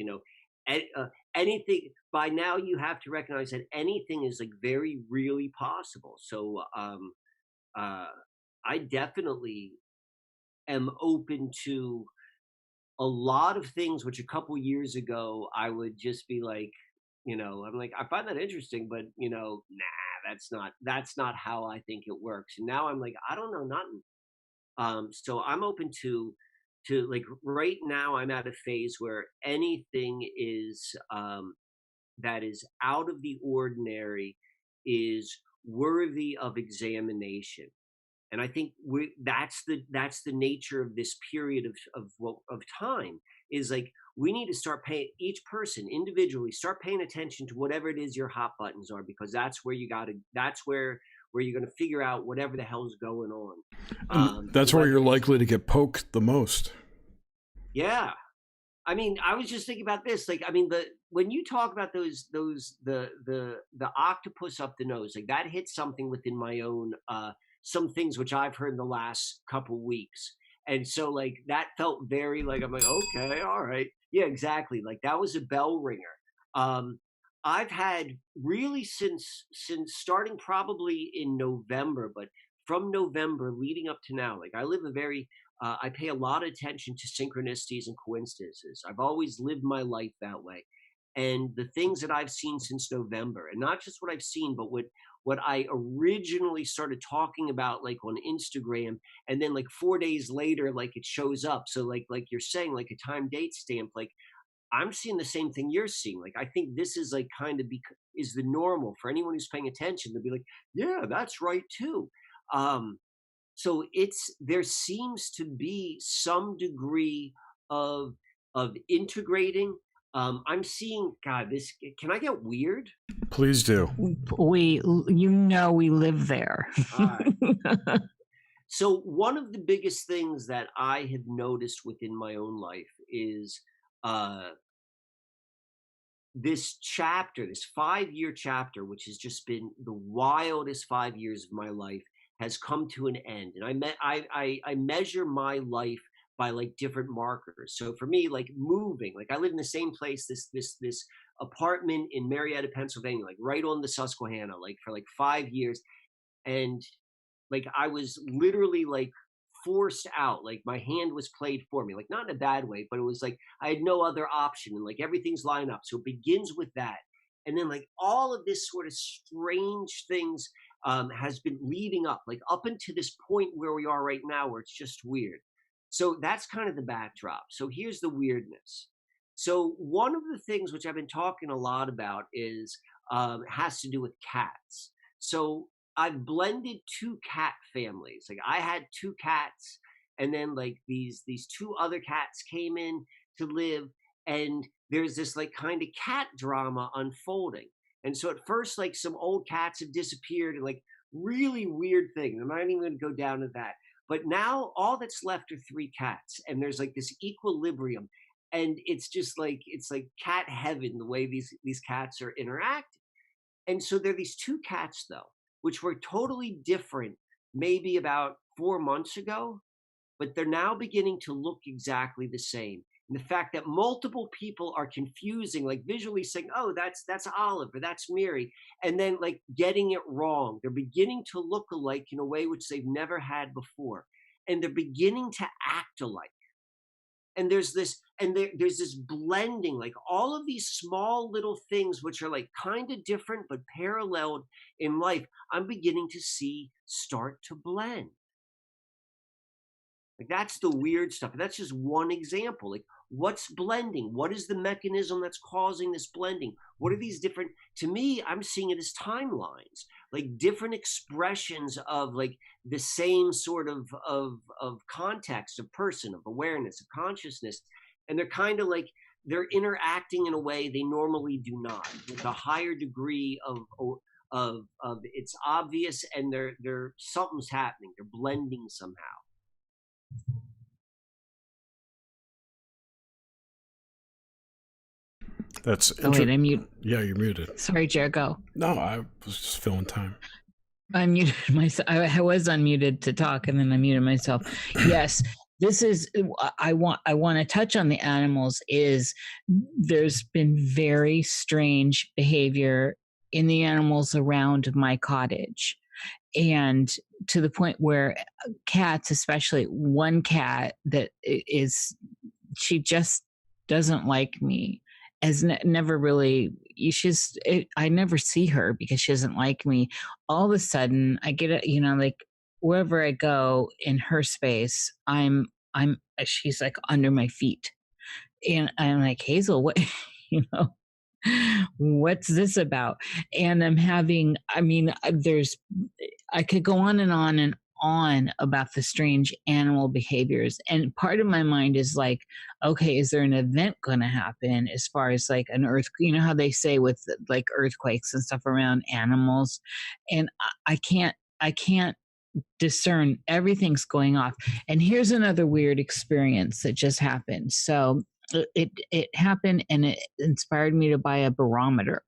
anything. By now you have to recognize that anything is like very, really possible. So I definitely am open to a lot of things, which a couple years ago I would just be like, I'm like, I find that interesting, but nah. That's not how I think it works. And now I'm like, I don't know nothing. So I'm open to like right now I'm at a phase where anything is that is out of the ordinary is worthy of examination. And I think that's the nature of this period of time, is like we need to start paying, each person individually start paying attention to whatever it is your hot buttons are, because that's where you're going to figure out whatever the hell's going on. That's where you're likely to get poked the most. Yeah. I mean, I was just thinking about this. Like, I mean, when you talk about the octopus up the nose, like that hits something within my own, some things which I've heard in the last couple weeks. And so like that felt very like, I'm like, okay, all right. Yeah, exactly. Like that was a bell ringer. I've had really since starting probably in November, but from November leading up to now, like I live a very, I pay a lot of attention to synchronicities and coincidences. I've always lived my life that way. And the things that I've seen since November, and not just what I've seen, but what I originally started talking about, like on Instagram, and then like 4 days later, like it shows up. So like you're saying, like a time date stamp, like I'm seeing the same thing you're seeing. Like, I think this is like kind of is the normal for anyone who's paying attention to be like, yeah, that's right too. So there seems to be some degree of integrating. I'm seeing, God, can I get weird? Please do. We live there. So one of the biggest things that I have noticed within my own life is this chapter, this 5-year chapter, which has just been the wildest 5 years of my life, has come to an end. And I measure my life by like different markers. So for me, like moving, like I live in the same place, this apartment in Marietta, Pennsylvania, like right on the Susquehanna, like for like 5 years. And like I was literally like forced out, like my hand was played for me, like not in a bad way, but it was like I had no other option, and like everything's lined up. So it begins with that, and then like all of this sort of strange things has been leading up, like up into this point where we are right now, where it's just weird. So that's kind of the backdrop. So here's the weirdness. So one of the things which I've been talking a lot about is has to do with cats. So I've blended 2 cat families. Like I had 2 cats, and then like these 2 other cats came in to live, and there's this like kind of cat drama unfolding. And so at first, like some old cats have disappeared and like really weird things. I'm not even going to go down to that. But now all that's left are 3 cats, and there's like this equilibrium, and it's just like it's like cat heaven the way these cats are interacting. And so there are these 2 cats though, which were totally different maybe about 4 months ago, but they're now beginning to look exactly the same. And the fact that multiple people are confusing, like visually saying, oh, that's Olive or that's Mary, and then like getting it wrong. They're beginning to look alike in a way which they've never had before. And they're beginning to act alike. And there's this blending, like all of these small little things which are like kind of different but paralleled in life, I'm beginning to see start to blend. Like that's the weird stuff. And that's just one example. Like what's blending? What is the mechanism that's causing this blending? What are these different, to me, I'm seeing it as timelines, like different expressions of like the same sort of context, of person, of awareness, of consciousness. And they're kind of like, they're interacting in a way they normally do not, with a higher degree of it's obvious, and they're something's happening. They're blending somehow. That's wait, I'm muted. Yeah, you're muted. Sorry, Jared, go. No, I was just filling time. I muted myself. I was unmuted to talk, and then I muted myself. Yes, this is. I want to touch on the animals. There's been very strange behavior in the animals around my cottage, and to the point where cats, especially one cat that is, she just doesn't like me. Has never really, I never see her because she doesn't like me. All of a sudden I get it, like wherever I go in her space, she's like under my feet, and I'm like, Hazel, what, What's this about? And I'm having, I mean, I could go on and on about the strange animal behaviors. And part of my mind is like, okay, is there an event going to happen as far as like an earth? You know how they say with like earthquakes and stuff around animals, and I can't discern. Everything's going off. And here's another weird experience that just happened. So it happened, and it inspired me to buy a barometer.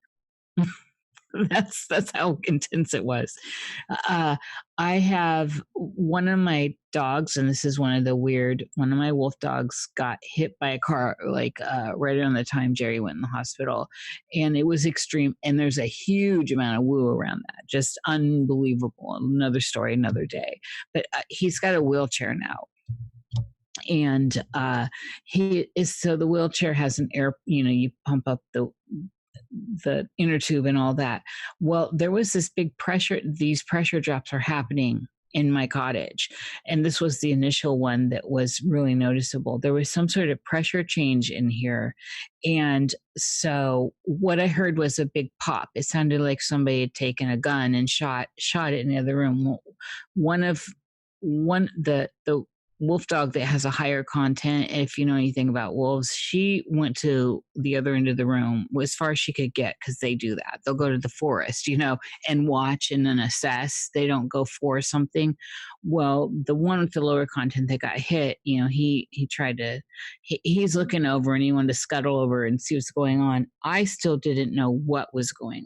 That's how intense it was. I have one of my dogs, and this is one of my wolf dogs got hit by a car like right around the time Jerry went in the hospital, and it was extreme. And there's a huge amount of woo around that, just unbelievable. Another story, another day. But he's got a wheelchair now. And so the wheelchair has an air, you pump up the inner tube and all that. Well, there was this big pressure. These pressure drops are happening in my cottage. And this was the initial one that was really noticeable. There was some sort of pressure change in here. And so what I heard was a big pop. It sounded like somebody had taken a gun and shot it in the other room. The wolf dog that has a higher content, if you know anything about wolves, she went to the other end of the room as far as she could get, because they do that. They'll go to the forest, and watch and then assess. They don't go for something. Well, the one with the lower content that got hit, he tried to, he's looking over and he wanted to scuttle over and see what's going on. I still didn't know what was going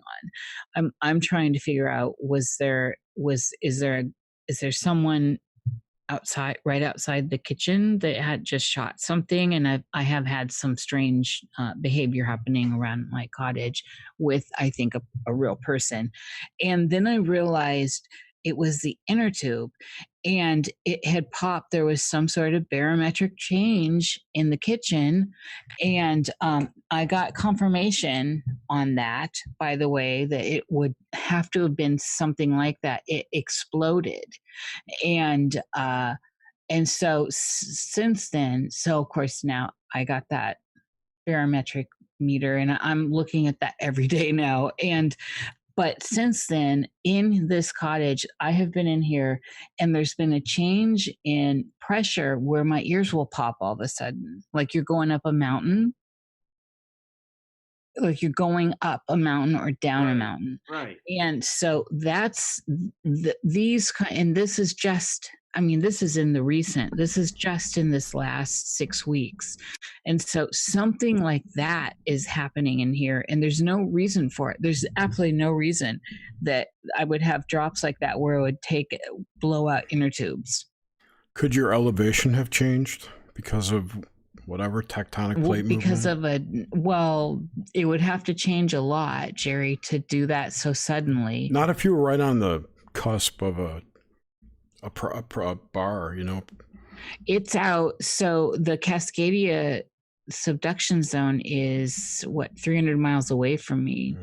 on. I'm trying to figure out, is there someone right outside the kitchen that had just shot something? And I have had some strange behavior happening around my cottage with, I think, a real person. And then I realized it was the inner tube, and it had popped. There was some sort of barometric change in the kitchen. And I got confirmation on that, by the way, that it would have to have been something like that. It exploded. And so since then, of course now I got that barometric meter, and I'm looking at that every day now. But since then, in this cottage, I have been in here, and there's been a change in pressure where my ears will pop all of a sudden, like you're going up a mountain. Like you're going up a mountain or down a mountain. Right. And so that's and this is just, this is just in this last 6 weeks. And so something like that is happening in here, and there's no reason for it. There's absolutely no reason that I would have drops like that where it would blow out inner tubes. Could your elevation have changed because of whatever tectonic plate movement? It would have to change a lot, Jerry, to do that so suddenly. Not if you were right on the cusp of a bar, It's out. So the Cascadia subduction zone is 300 miles away from me.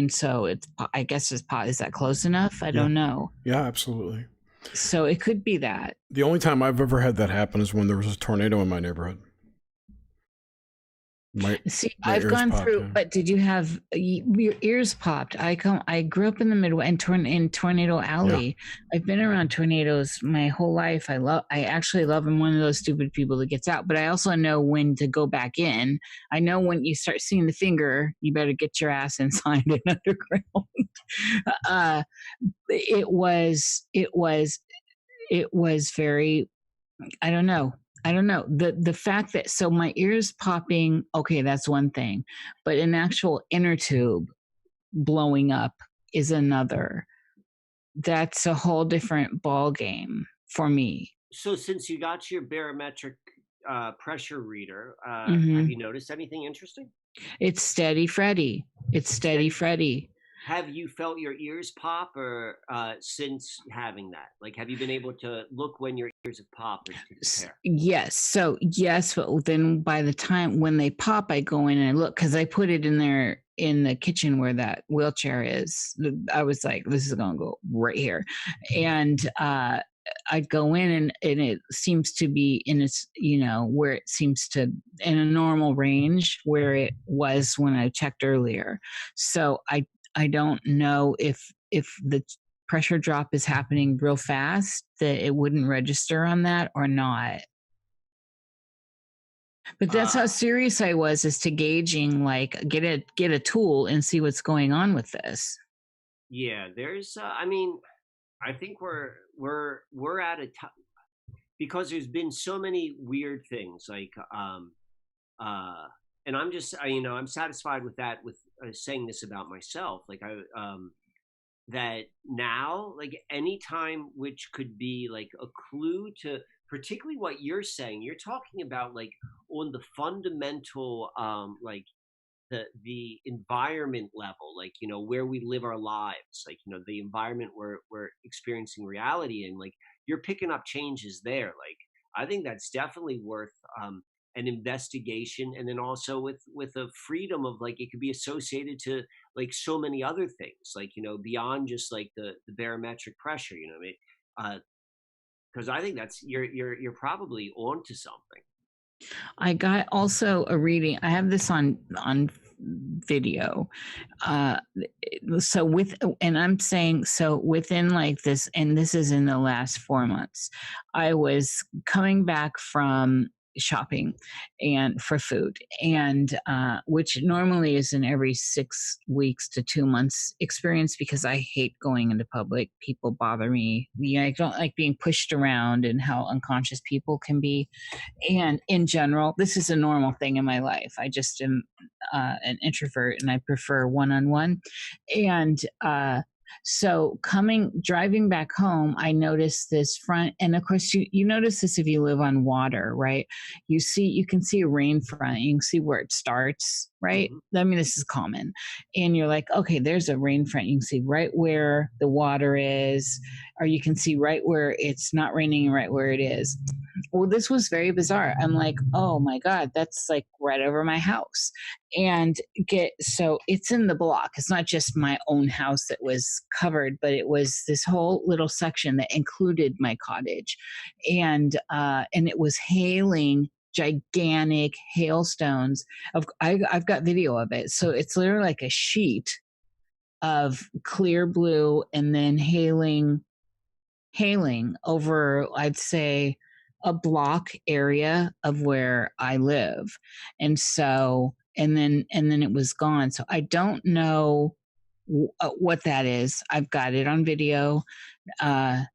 So it's, I guess is that close enough? I don't know. Yeah, absolutely. So it could be that. The only time I've ever had that happen is when there was a tornado in my neighborhood. I've gone through, but did you have your ears popped? I grew up in the Midwest in Tornado Alley. Yeah. I've been around tornadoes my whole life. I actually love. I'm one of those stupid people that gets out, but I also know when to go back in. I know when you start seeing the finger, you better get your ass inside and underground. It was very, I don't know. The fact that, so my ears popping, okay, that's one thing, but an actual inner tube blowing up is another. That's a whole different ball game for me. So since you got your barometric pressure reader, have you noticed anything interesting? It's steady Freddy. Have you felt your ears pop, or since having that? Like, have you been able to look when your ears have popped? Yes. So yes, but then by the time when they pop, I go in and I look, because I put it in there in the kitchen where that wheelchair is. I was like, this is going to go right here. And I go in and it seems to be in its, where it seems to in a normal range where it was when I checked earlier. So I don't know if the pressure drop is happening real fast that it wouldn't register on that or not. But that's how serious I was, as to gauging, like, get a tool and see what's going on with this. Yeah, there's. I mean, I think we're at a time, because there's been so many weird things, like and I'm just, I'm satisfied with that, with saying this about myself, like that now, like, any time which could be like a clue to particularly what you're saying. You're talking about, like, on the fundamental, like the environment level, like, where we live our lives, like, the environment we're experiencing reality in, like, you're picking up changes there. Like, I think that's definitely worth an investigation, and then also with a freedom of, like, it could be associated to, like, so many other things, like, beyond just, like, the barometric pressure, what I mean? Because I think that's, you're probably onto something. I got also a reading. I have this on video. So I'm saying, so within, like, this, and this is in the last 4 months, I was coming back from shopping and for food, and which normally is an every 6 weeks to 2 months experience, because I hate going into public. People bother me. I don't like being pushed around and how unconscious people can be. And in general, this is a normal thing in my life. I just am an introvert, and I prefer one-on-one. And so driving back home, I noticed this front, and of course you notice this if you live on water, right? You can see a rain front, you can see where it starts, right? I mean, this is common. And you're like, okay, there's a rain front. You can see right where the water is, or you can see right where it's not raining and right where it is. Well, this was very bizarre. I'm like, oh my God, that's like right over my house. And so it's in the block. It's not just my own house that was covered, but it was this whole little section that included my cottage. And it was hailing, gigantic hailstones. I've got video of it. So it's literally like a sheet of clear blue, and then hailing over, I'd say, a block area of where I live. And so, and then it was gone. So I don't know what that is. I've got it on video. I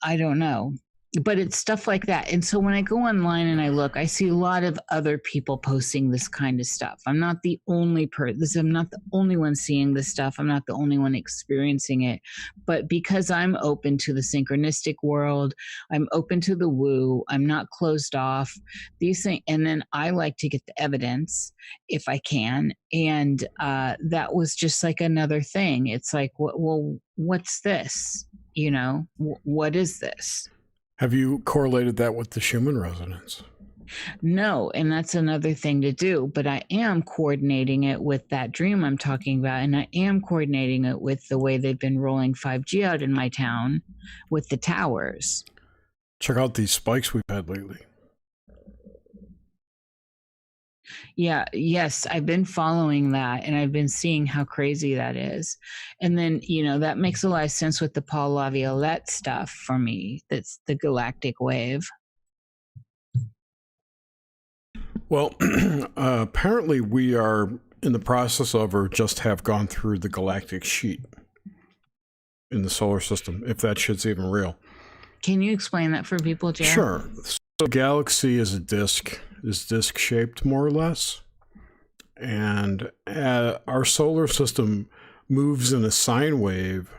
don't know. But it's stuff like that. And so when I go online and I look, I see a lot of other people posting this kind of stuff. I'm not the only I'm not the only one seeing this stuff. I'm not the only one experiencing it. But because I'm open to the synchronistic world, I'm open to the woo, I'm not closed off, these things. And then I like to get the evidence if I can. And that was just like another thing. It's like, well, what's this? What is this? Have you correlated that with the Schumann resonance? No, and that's another thing to do. But I am coordinating it with that dream I'm talking about, and I am coordinating it with the way they've been rolling 5G out in my town with the towers. Check out these spikes we've had lately. Yeah, yes, I've been following that, and I've been seeing how crazy that is. And then, that makes a lot of sense with the Paul Laviolette stuff for me. That's the galactic wave. Well, apparently we are in the process of, or just have gone through, the galactic sheet in the solar system, if that shit's even real. Can you explain that for people, Jerry? Sure. So galaxy is disc shaped, more or less, and our solar system moves in a sine wave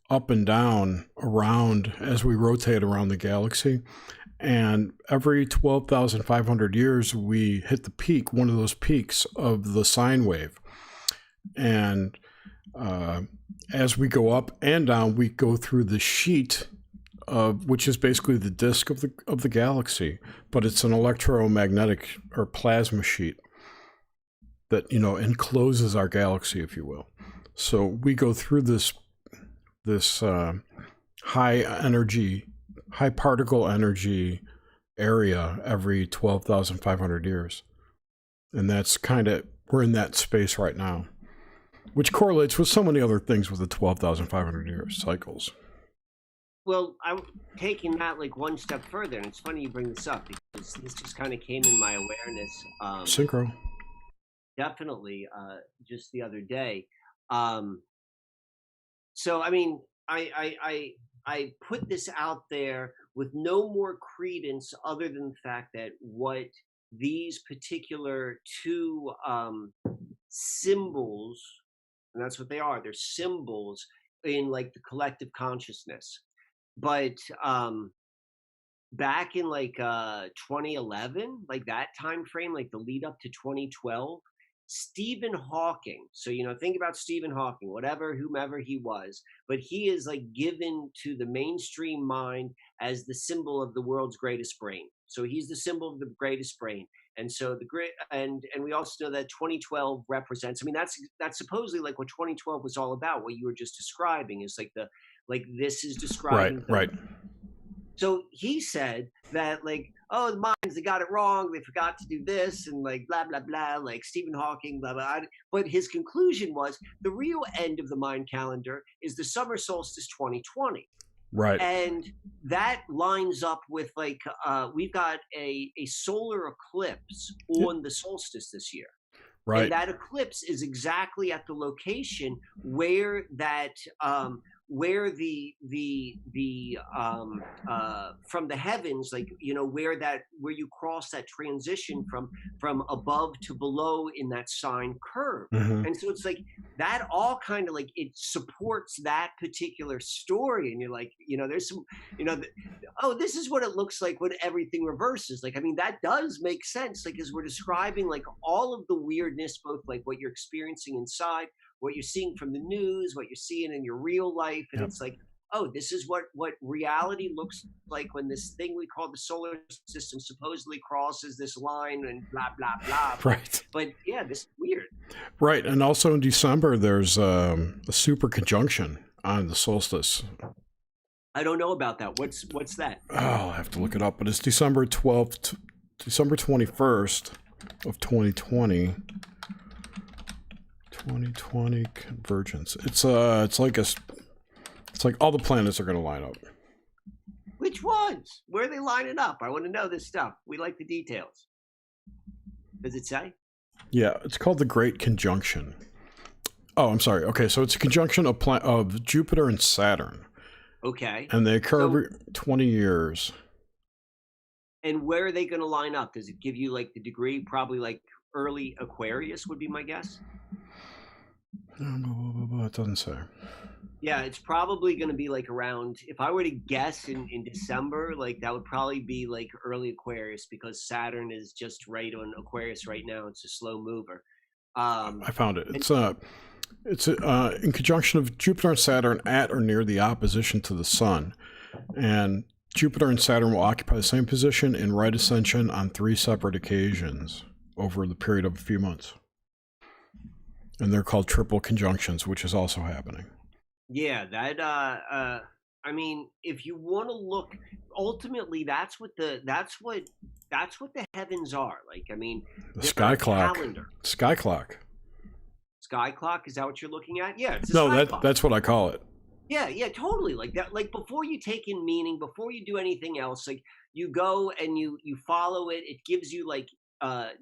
up and down around as we rotate around the galaxy. And every 12,500 years we hit the peak, one of those peaks of the sine wave. And as we go up and down, we go through the sheet which is basically the disk of the galaxy, but it's an electromagnetic or plasma sheet that encloses our galaxy, if you will. So we go through this high energy high particle energy area every 12,500 years. And that's kind of, we're in that space right now, which correlates with so many other things with the 12,500 year cycles. Well, I'm taking that like one step further, and it's funny you bring this up because this just kind of came in my awareness. Synchro. Definitely, just the other day. So, I mean, I put this out there with no more credence other than the fact that what these particular two symbols, and that's what they are, they're symbols in like the collective consciousness. But back in like 2011, like that time frame, like the lead up to 2012, Stephen Hawking. So, you know, think about Stephen Hawking, whomever he was, but he is like given to the mainstream mind as the symbol of the world's greatest brain. So he's the symbol of the greatest brain. And so the great, and we also know that 2012 represents, I mean, that's supposedly like what 2012 was all about. What you were just describing is like this is describing. Right. So he said that like, oh, the minds, they got it wrong. They forgot to do this and like blah, blah, blah, like Stephen Hawking, blah, blah. But his conclusion was the real end of the mind calendar is the summer solstice 2020. Right. And that lines up with like, we've got a solar eclipse on the solstice this year. Right. And that eclipse is exactly at the location where that, where the from the heavens, like, you know, where you cross that transition from above to below in that sine curve. Mm-hmm. And so it's like that all kind of like it supports that particular story. And you're like, you know, there's some, you know, oh, this is what it looks like when everything reverses. Like, I mean, that does make sense. Like, as we're describing like all of the weirdness, both like what you're experiencing inside, what you're seeing from the news, what you're seeing in your real life. And It's like, oh, this is what reality looks like when this thing we call the solar system supposedly crosses this line and blah, blah, blah. Right. But yeah, this is weird. Right. And also in December, there's a super conjunction on the solstice. I don't know about that. What's that? Oh, I'll have to look it up. But it's December 12th, December 21st of 2020. 2020 convergence. It's like all the planets are going to line up. Which ones? Where are they lining up? I want to know this stuff. We like the details. Does it say? Yeah, it's called the Great Conjunction. Oh, I'm sorry. Okay, so it's a conjunction of Jupiter and Saturn. Okay. And they occur every 20 years. And where are they going to line up? Does it give you like the degree? Probably like early Aquarius would be my guess. It doesn't say. Yeah, it's probably going to be like around, if I were to guess in December, like that would probably be like early Aquarius because Saturn is just right on Aquarius right now. It's a slow mover. I found it. It's in conjunction of Jupiter and Saturn at or near the opposition to the Sun. And Jupiter and Saturn will occupy the same position in right ascension on 3 separate occasions over the period of a few months. And they're called triple conjunctions, which is also happening. Yeah, that I mean, if you want to look, ultimately that's what the heavens are. Like, I mean, the sky clock. Calendar. Sky clock. Sky clock, is that what you're looking at? Yeah, it's that's what I call it. Yeah, totally. Like that, like before you take in meaning, before you do anything else, like you go and you follow it. It gives you like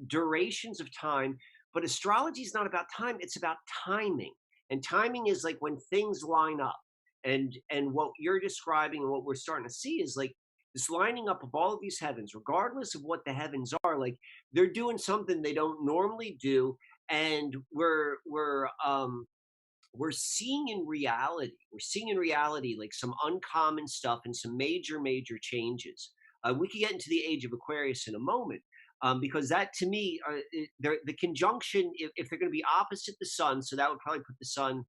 durations of time. But astrology is not about time, it's about timing. And timing is like when things line up. And what you're describing and what we're starting to see is like this lining up of all of these heavens, regardless of what the heavens are, like they're doing something they don't normally do. And we're seeing in reality like some uncommon stuff and some major changes. We could get into the age of Aquarius in a moment. Because that, to me, the conjunction, if they're going to be opposite the sun, so that would probably put the sun,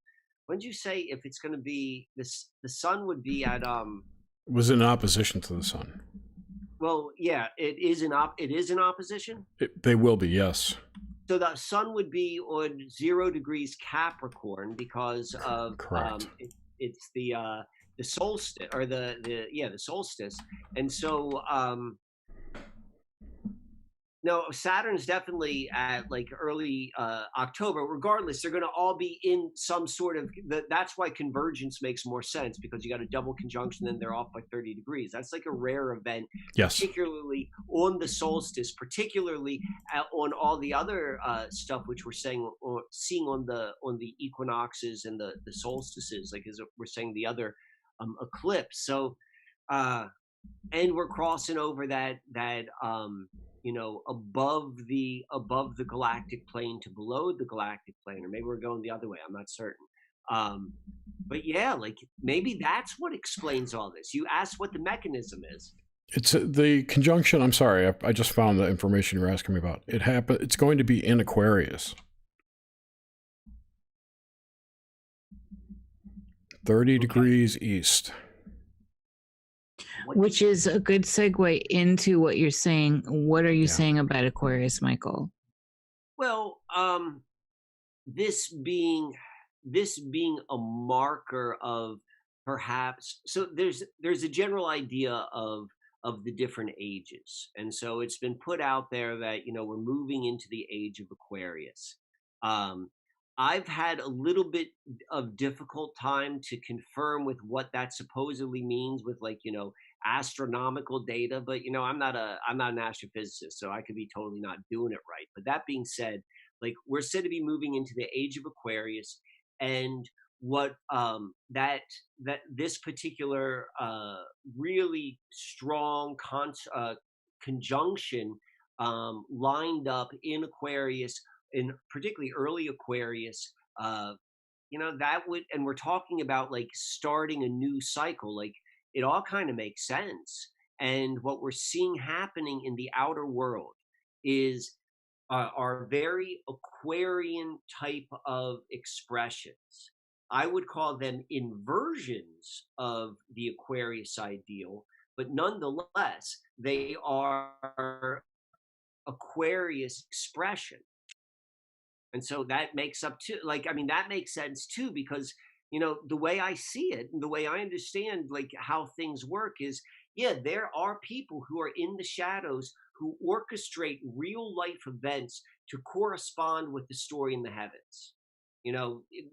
when did you say if it's going to be, the sun would be at... It was in opposition to the sun. Well, yeah, it is in opposition? They will be, yes. So the sun would be on 0 degrees Capricorn because of... Correct. It's the solstice, or the solstice. And so no, Saturn's definitely at like early October. Regardless, they're going to all be in some sort of. That's why convergence makes more sense, because you got a double conjunction, then they're off by 30 degrees. That's like a rare event, Yes. particularly on the solstice, particularly on all the other stuff which we're saying or seeing on the equinoxes and the solstices, like as we're saying the other eclipse. So, and we're crossing over that above the galactic plane to below the galactic plane, or maybe we're going the other way. I'm not certain. But yeah, like maybe that's what explains all this. You asked what the mechanism is. It's the conjunction. I'm sorry, I just found the information you're asking me about. It's going to be in Aquarius. 30 degrees east. Which is a good segue into what you're saying. What are you saying about Aquarius, Michael? Well, this being a marker of perhaps, so there's a general idea of the different ages, and so it's been put out there that we're moving into the age of Aquarius. I've had a little bit of difficult time to confirm with what that supposedly means with astronomical data, but I'm not an astrophysicist, so I could be totally not doing it right. But that being said, like we're said to be moving into the age of Aquarius, and what that this particular really strong conjunction lined up in Aquarius, in particularly early Aquarius, that would, and we're talking about like starting a new cycle, like it all kind of makes sense. And what we're seeing happening in the outer world is are very Aquarian type of expressions. I would call them inversions of the Aquarius ideal, but nonetheless, they are Aquarius expression. And so that makes up too, that makes sense too, because, the way I see it and the way I understand like how things work is, there are people who are in the shadows who orchestrate real life events to correspond with the story in the heavens.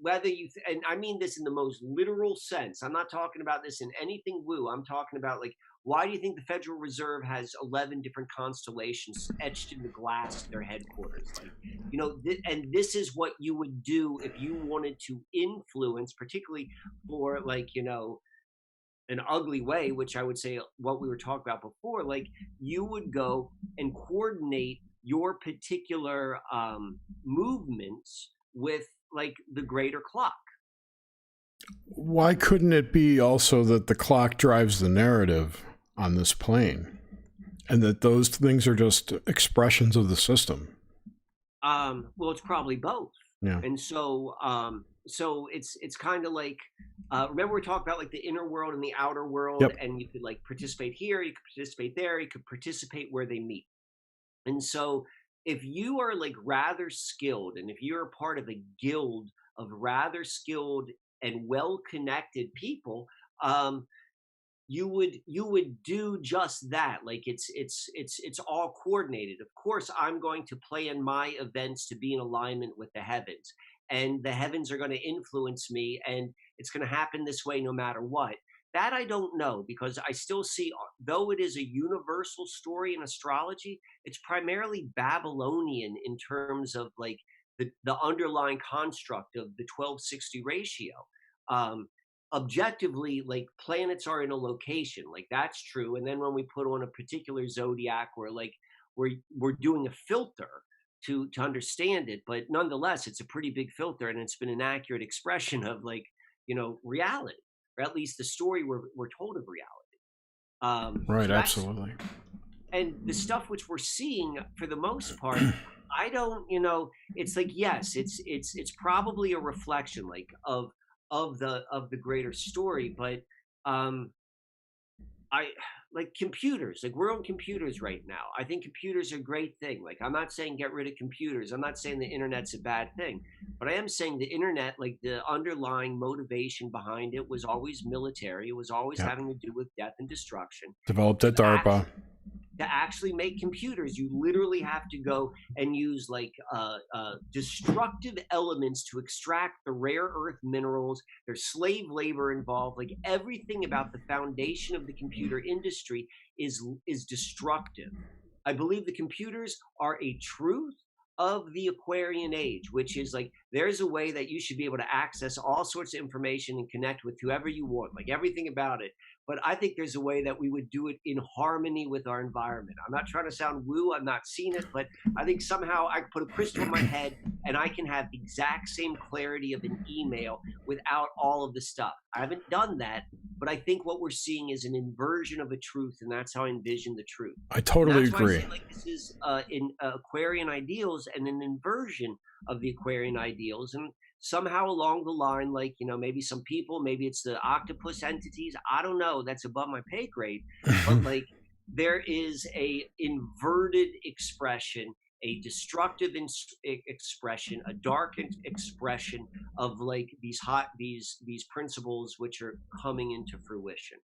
Whether and I mean this in the most literal sense. I'm not talking about this in anything woo. I'm talking about like, why do you think the Federal Reserve has 11 different constellations etched in the glass at their headquarters? Like, and this is what you would do if you wanted to influence, particularly for like, an ugly way, which I would say what we were talking about before, like you would go and coordinate your particular movements with like the greater clock. Why couldn't it be also that the clock drives the narrative on this plane, and that those things are just expressions of the system? Well, it's probably both. Yeah. And so it's kind of like, remember we talked about like the inner world and the outer world, Yep. and you could like participate here, you could participate there, you could participate where they meet. And so if you are like rather skilled, and if you're a part of a guild of rather skilled and well-connected people, you would do just that. Like it's all coordinated. Of course, I'm going to plan my events to be in alignment with the heavens, and the heavens are going to influence me, and it's going to happen this way no matter what. That I don't know, because I still see, though it is a universal story in astrology, it's primarily Babylonian in terms of like the underlying construct of the 1260 ratio. Objectively, like planets are in a location, like that's true. And then when we put on a particular zodiac, we're doing a filter to understand it, but nonetheless, it's a pretty big filter, and it's been an accurate expression of like reality, or at least the story we're told of reality. Right, so absolutely. And the stuff which we're seeing, for the most part, I don't, it's like, yes, it's probably a reflection like of the greater story, but I like computers. Like, we're on computers right now. I think computers are a great thing. Like, I'm not saying get rid of computers. I'm not saying the internet's a bad thing, but I am saying the internet, like the underlying motivation behind it was always military. It was always having to do with death and destruction. Developed at DARPA. To actually make computers, you literally have to go and use like destructive elements to extract the rare earth minerals. There's slave labor involved. Like, everything about the foundation of the computer industry is destructive. I believe the computers are a truth of the Aquarian age, which is like, there's a way that you should be able to access all sorts of information and connect with whoever you want, like everything about it. But I think there's a way that we would do it in harmony with our environment. I'm not trying to sound woo. I've not seen it, but I think somehow I put a crystal in my head and I can have the exact same clarity of an email without all of the stuff. I haven't done that, but I think what we're seeing is an inversion of a truth, and that's how I envision the truth. I totally agree. I say, like, this is in Aquarian ideals and an inversion of the Aquarian ideals. And somehow along the line, like, you know, maybe some people, maybe it's the octopus entities, I don't know, that's above my pay grade, but like, there is a inverted expression, a destructive expression, a dark expression of like these principles which are coming into fruition.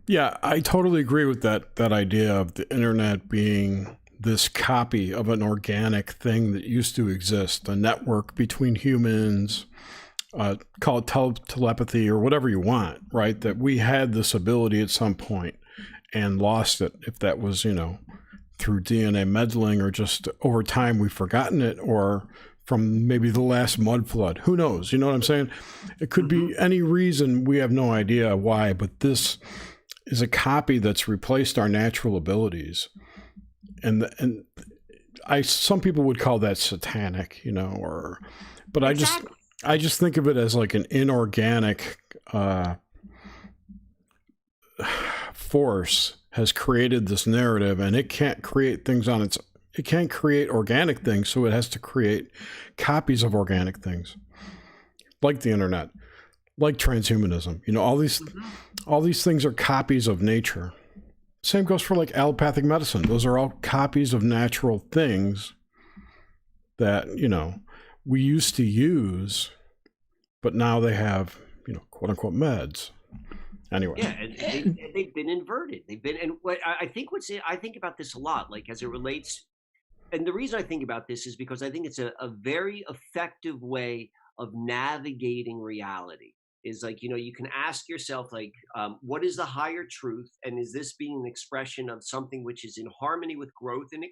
Yeah, I totally agree with that idea of the internet being this copy of an organic thing that used to exist, a network between humans, call it telepathy or whatever you want, right? That we had this ability at some point and lost it. If that was, you know, through DNA meddling or just over time we've forgotten it, or from maybe the last mud flood, who knows? You know what I'm saying? It could be any reason, we have no idea why, but this is a copy that's replaced our natural abilities. And some people would call that satanic, you know, but exactly. I just think of it as like an inorganic force has created this narrative, and it can't create things it can't create organic things, so it has to create copies of organic things, like the internet, like transhumanism. You know, all these things are copies of nature. Same goes for like allopathic medicine. Those are all copies of natural things that, you know, we used to use, but now they have, you know, quote unquote meds. Anyway. Yeah, and they've been inverted. And what I think about this a lot, like as it relates, and the reason I think about this is because I think it's a very effective way of navigating reality. Is like, you know, you can ask yourself, like, what is the higher truth? And is this being an expression of something which is in harmony with growth and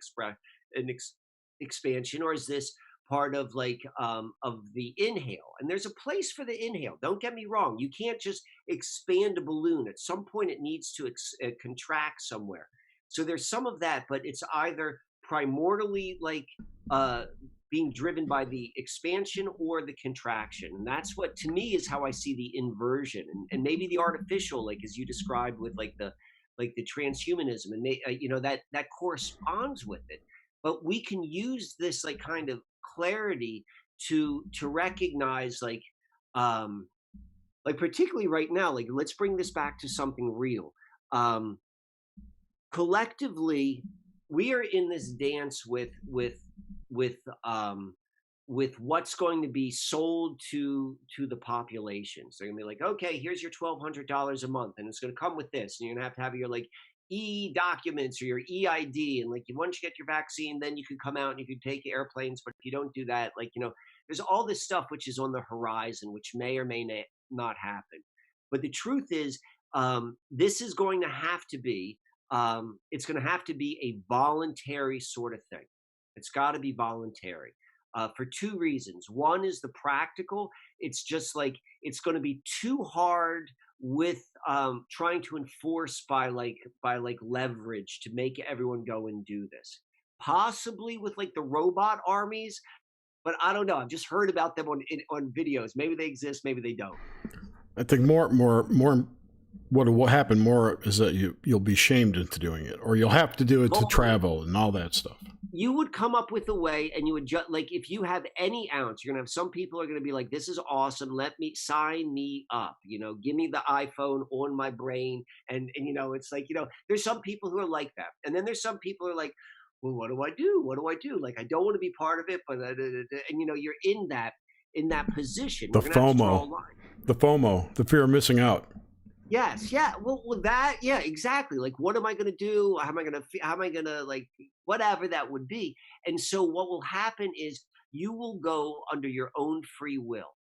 expansion? Or is this part of like, of the inhale? And there's a place for the inhale. Don't get me wrong. You can't just expand a balloon. At some point it needs to contract somewhere. So there's some of that, but it's either primordially like, being driven by the expansion or the contraction. And that's what, to me, is how I see the inversion, and maybe the artificial, like as you described with like the transhumanism, and you know, that corresponds with it. But we can use this like kind of clarity to recognize like particularly right now, like let's bring this back to something real. Collectively, we are in this dance with what's going to be sold to the population. So they're gonna be like, okay, here's your $1,200 a month, and it's gonna come with this, and you're gonna have your like e-documents or your EID, and like once you get your vaccine, then you can come out and you can take airplanes. But if you don't do that, like, you know, there's all this stuff which is on the horizon, which may or may not happen. But the truth is, this is going to have to be, it's going to have to be a voluntary sort of thing. It's got to be voluntary for two reasons. One is the practical. It's just like, it's going to be too hard with trying to enforce by leverage to make everyone go and do this. Possibly with like the robot armies, but I don't know. I've just heard about them on videos. Maybe they exist, maybe they don't. I think more what will happen more is that you'll be shamed into doing it, or you'll have to do it to travel and all that stuff. you would come up with a way, and you would just like, if you have any ounce, you're gonna have some people are gonna be like, this is awesome, let me sign me up, give me the iPhone on my brain. And it's like, there's some people who are like that, and then there's some people who are like, well, what do I do, like, I don't want to be part of it, but you're in that position. The We're gonna have to draw a FOMO, line. the FOMO, the fear of missing out. Yes, yeah. Well, yeah, exactly. Like, what am I going to do? How am I going to like, whatever that would be? And so what will happen is you will go under your own free will,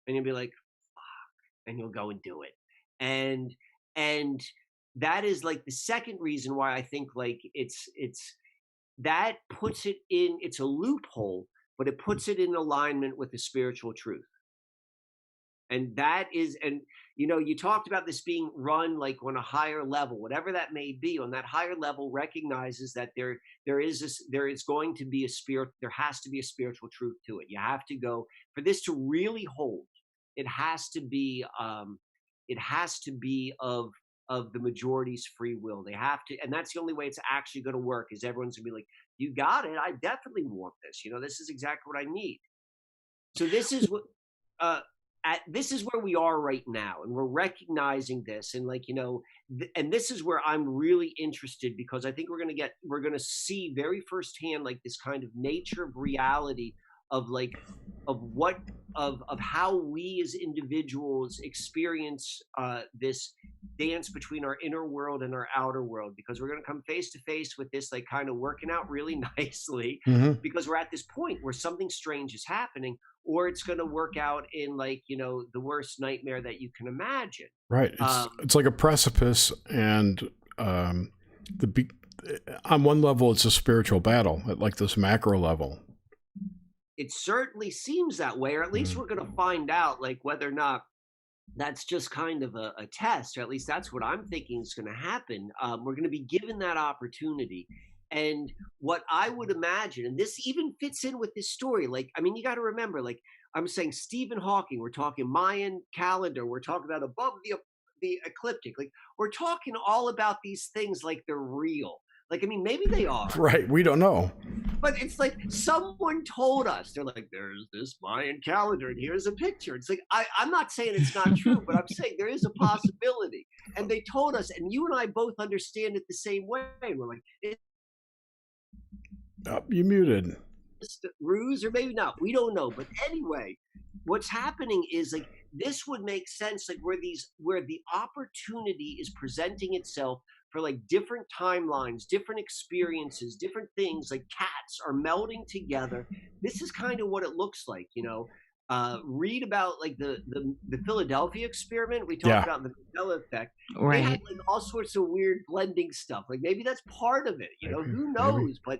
and you'll be like, fuck, and you'll go and do it. And that is like the second reason why I think like it's that puts it in, it's a loophole, but it puts it in alignment with the spiritual truth. And that is, and you talked about this being run like on a higher level, whatever that may be. On that higher level, recognizes that there is going to be a spirit. There has to be a spiritual truth to it. You have to go for this to really hold. It has to be of the majority's free will. They have to, and that's the only way it's actually going to work. Is everyone's gonna be like, you got it. I definitely want this. This is exactly what I need. So this is what. This is where we are right now, and we're recognizing this, and like and this is where I'm really interested, because I think we're going to see very firsthand like this kind of nature of reality of how we as individuals experience this dance between our inner world and our outer world, because we're going to come face to face with this like kind of working out really nicely, because we're at this point where something strange is happening, or it's going to work out in like the worst nightmare that you can imagine. Right. It's like a precipice, and on one level it's a spiritual battle at like this macro level. It certainly seems that way, or at least we're going to find out like whether or not that's just kind of a test, or at least that's what I'm thinking is going to happen. We're going to be given that opportunity. And what I would imagine, and this even fits in with this story, like, I mean, you got to remember, like I'm saying, Stephen Hawking, we're talking Mayan calendar, we're talking about above the ecliptic, like we're talking all about these things like they're real. Like, I mean, maybe they are. Right. We don't know. But it's like someone told us, they're like, there's this Mayan calendar and here's a picture. It's like, I'm not saying it's not true, but I'm saying there is a possibility. And they told us, and you and I both understand it the same way. We're like, you muted. Ruse, or maybe not. We don't know. But anyway, what's happening is like this would make sense, like where the opportunity is presenting itself for like different timelines, different experiences, different things, like cats are melding together. This is kind of what it looks like, read about like the Philadelphia experiment. We talked about the Mandela effect. Right. They had like all sorts of weird blending stuff. Like maybe that's part of it, who knows? But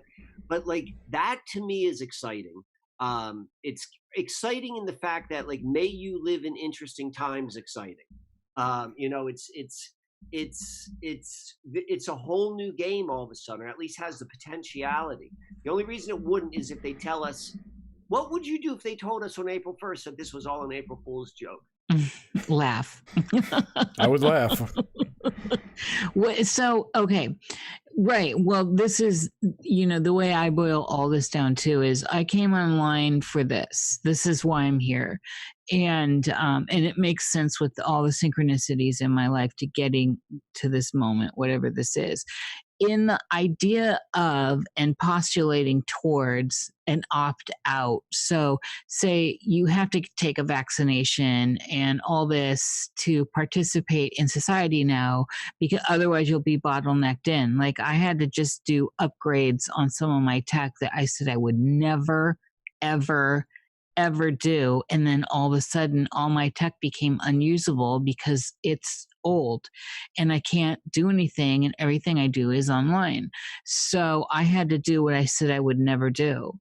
like that to me is exciting. It's exciting in the fact that like, may you live in interesting times, exciting. It's a whole new game all of a sudden, or at least has the potentiality. The only reason it wouldn't is if they tell us, what would you do if they told us on April 1st that this was all an April Fool's joke? Laugh. I would laugh. So, okay. Right. Well, this is, the way I boil all this down too is I came online for this. This is why I'm here. And it makes sense with all the synchronicities in my life to getting to this moment, whatever this is. In the idea of and postulating towards an opt-out. So say you have to take a vaccination and all this to participate in society now, because otherwise you'll be bottlenecked in. Like I had to just do upgrades on some of my tech that I said I would never, ever do. And then all of a sudden all my tech became unusable because it's old and I can't do anything and everything I do is online. So I had to do what I said I would never do.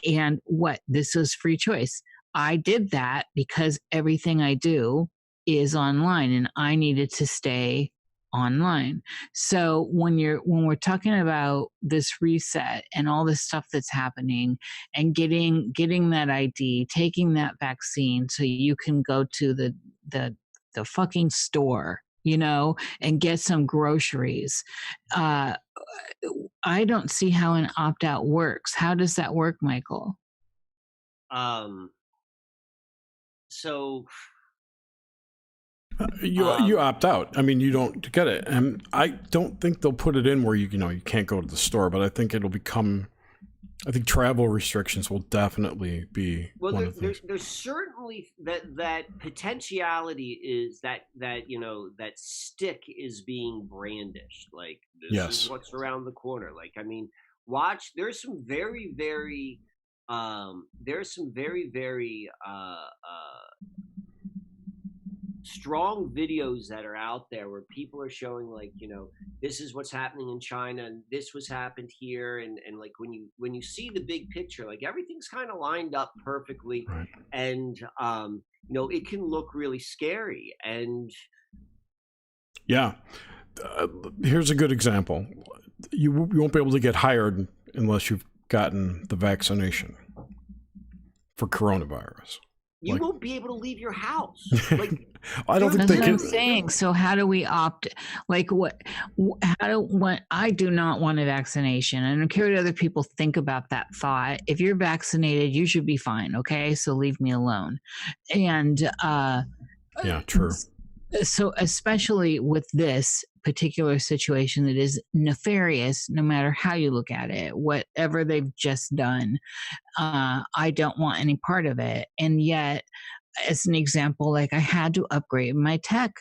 And this was free choice. I did that because everything I do is online and I needed to stay online. So when we're talking about this reset and all this stuff that's happening and getting that ID, taking that vaccine so you can go to the fucking store, and get some groceries. I don't see how an opt-out works. How does that work, Michael? So you opt out. I mean, you don't get it, and I don't think they'll put it in where you can't go to the store. But I think it'll become. I think travel restrictions will definitely be one of the things. There's certainly that potentiality is that stick is being brandished. Like, this is what's around the corner. Like, I mean, watch. There's some very strong videos that are out there where people are showing, like, this is what's happening in China and this was happened here, and like when you see the big picture, like, everything's kind of lined up perfectly, right. And it can look really scary. And here's a good example. You won't be able to get hired unless you've gotten the vaccination for coronavirus. You won't be able to leave your house. Like, I don't think they can. I'm saying. So how do we opt? Like, I do not want a vaccination. And I'm curious what other people think about that thought. If you're vaccinated, you should be fine. Okay, so leave me alone. And yeah, true. So especially with this particular situation that is nefarious, no matter how you look at it, whatever they've just done, I don't want any part of it. And yet, as an example, like, I had to upgrade my tech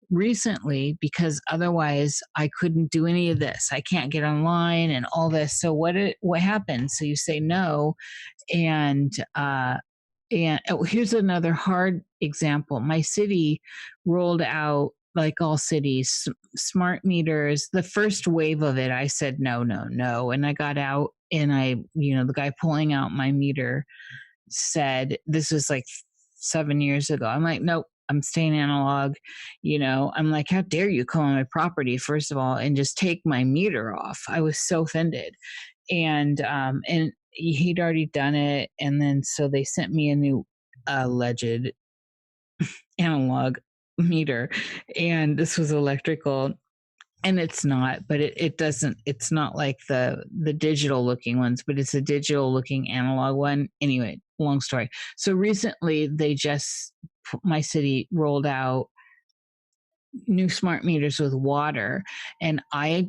recently because otherwise I couldn't do any of this. I can't get online and all this. So what happens? So you say no, and here's another hard example. My city rolled out, like all cities, smart meters. The first wave of it, I said, no. And I got out, and the guy pulling out my meter said, this was like 7 years ago. I'm like, nope, I'm staying analog. I'm like, how dare you come on my property, first of all, and just take my meter off? I was so offended. And he'd already done it. And then so they sent me a new alleged analog meter, and this was electrical, and it's not, but it's not like the digital looking ones, but it's a digital looking analog one. Anyway, long story. So recently my city rolled out new smart meters with water, and I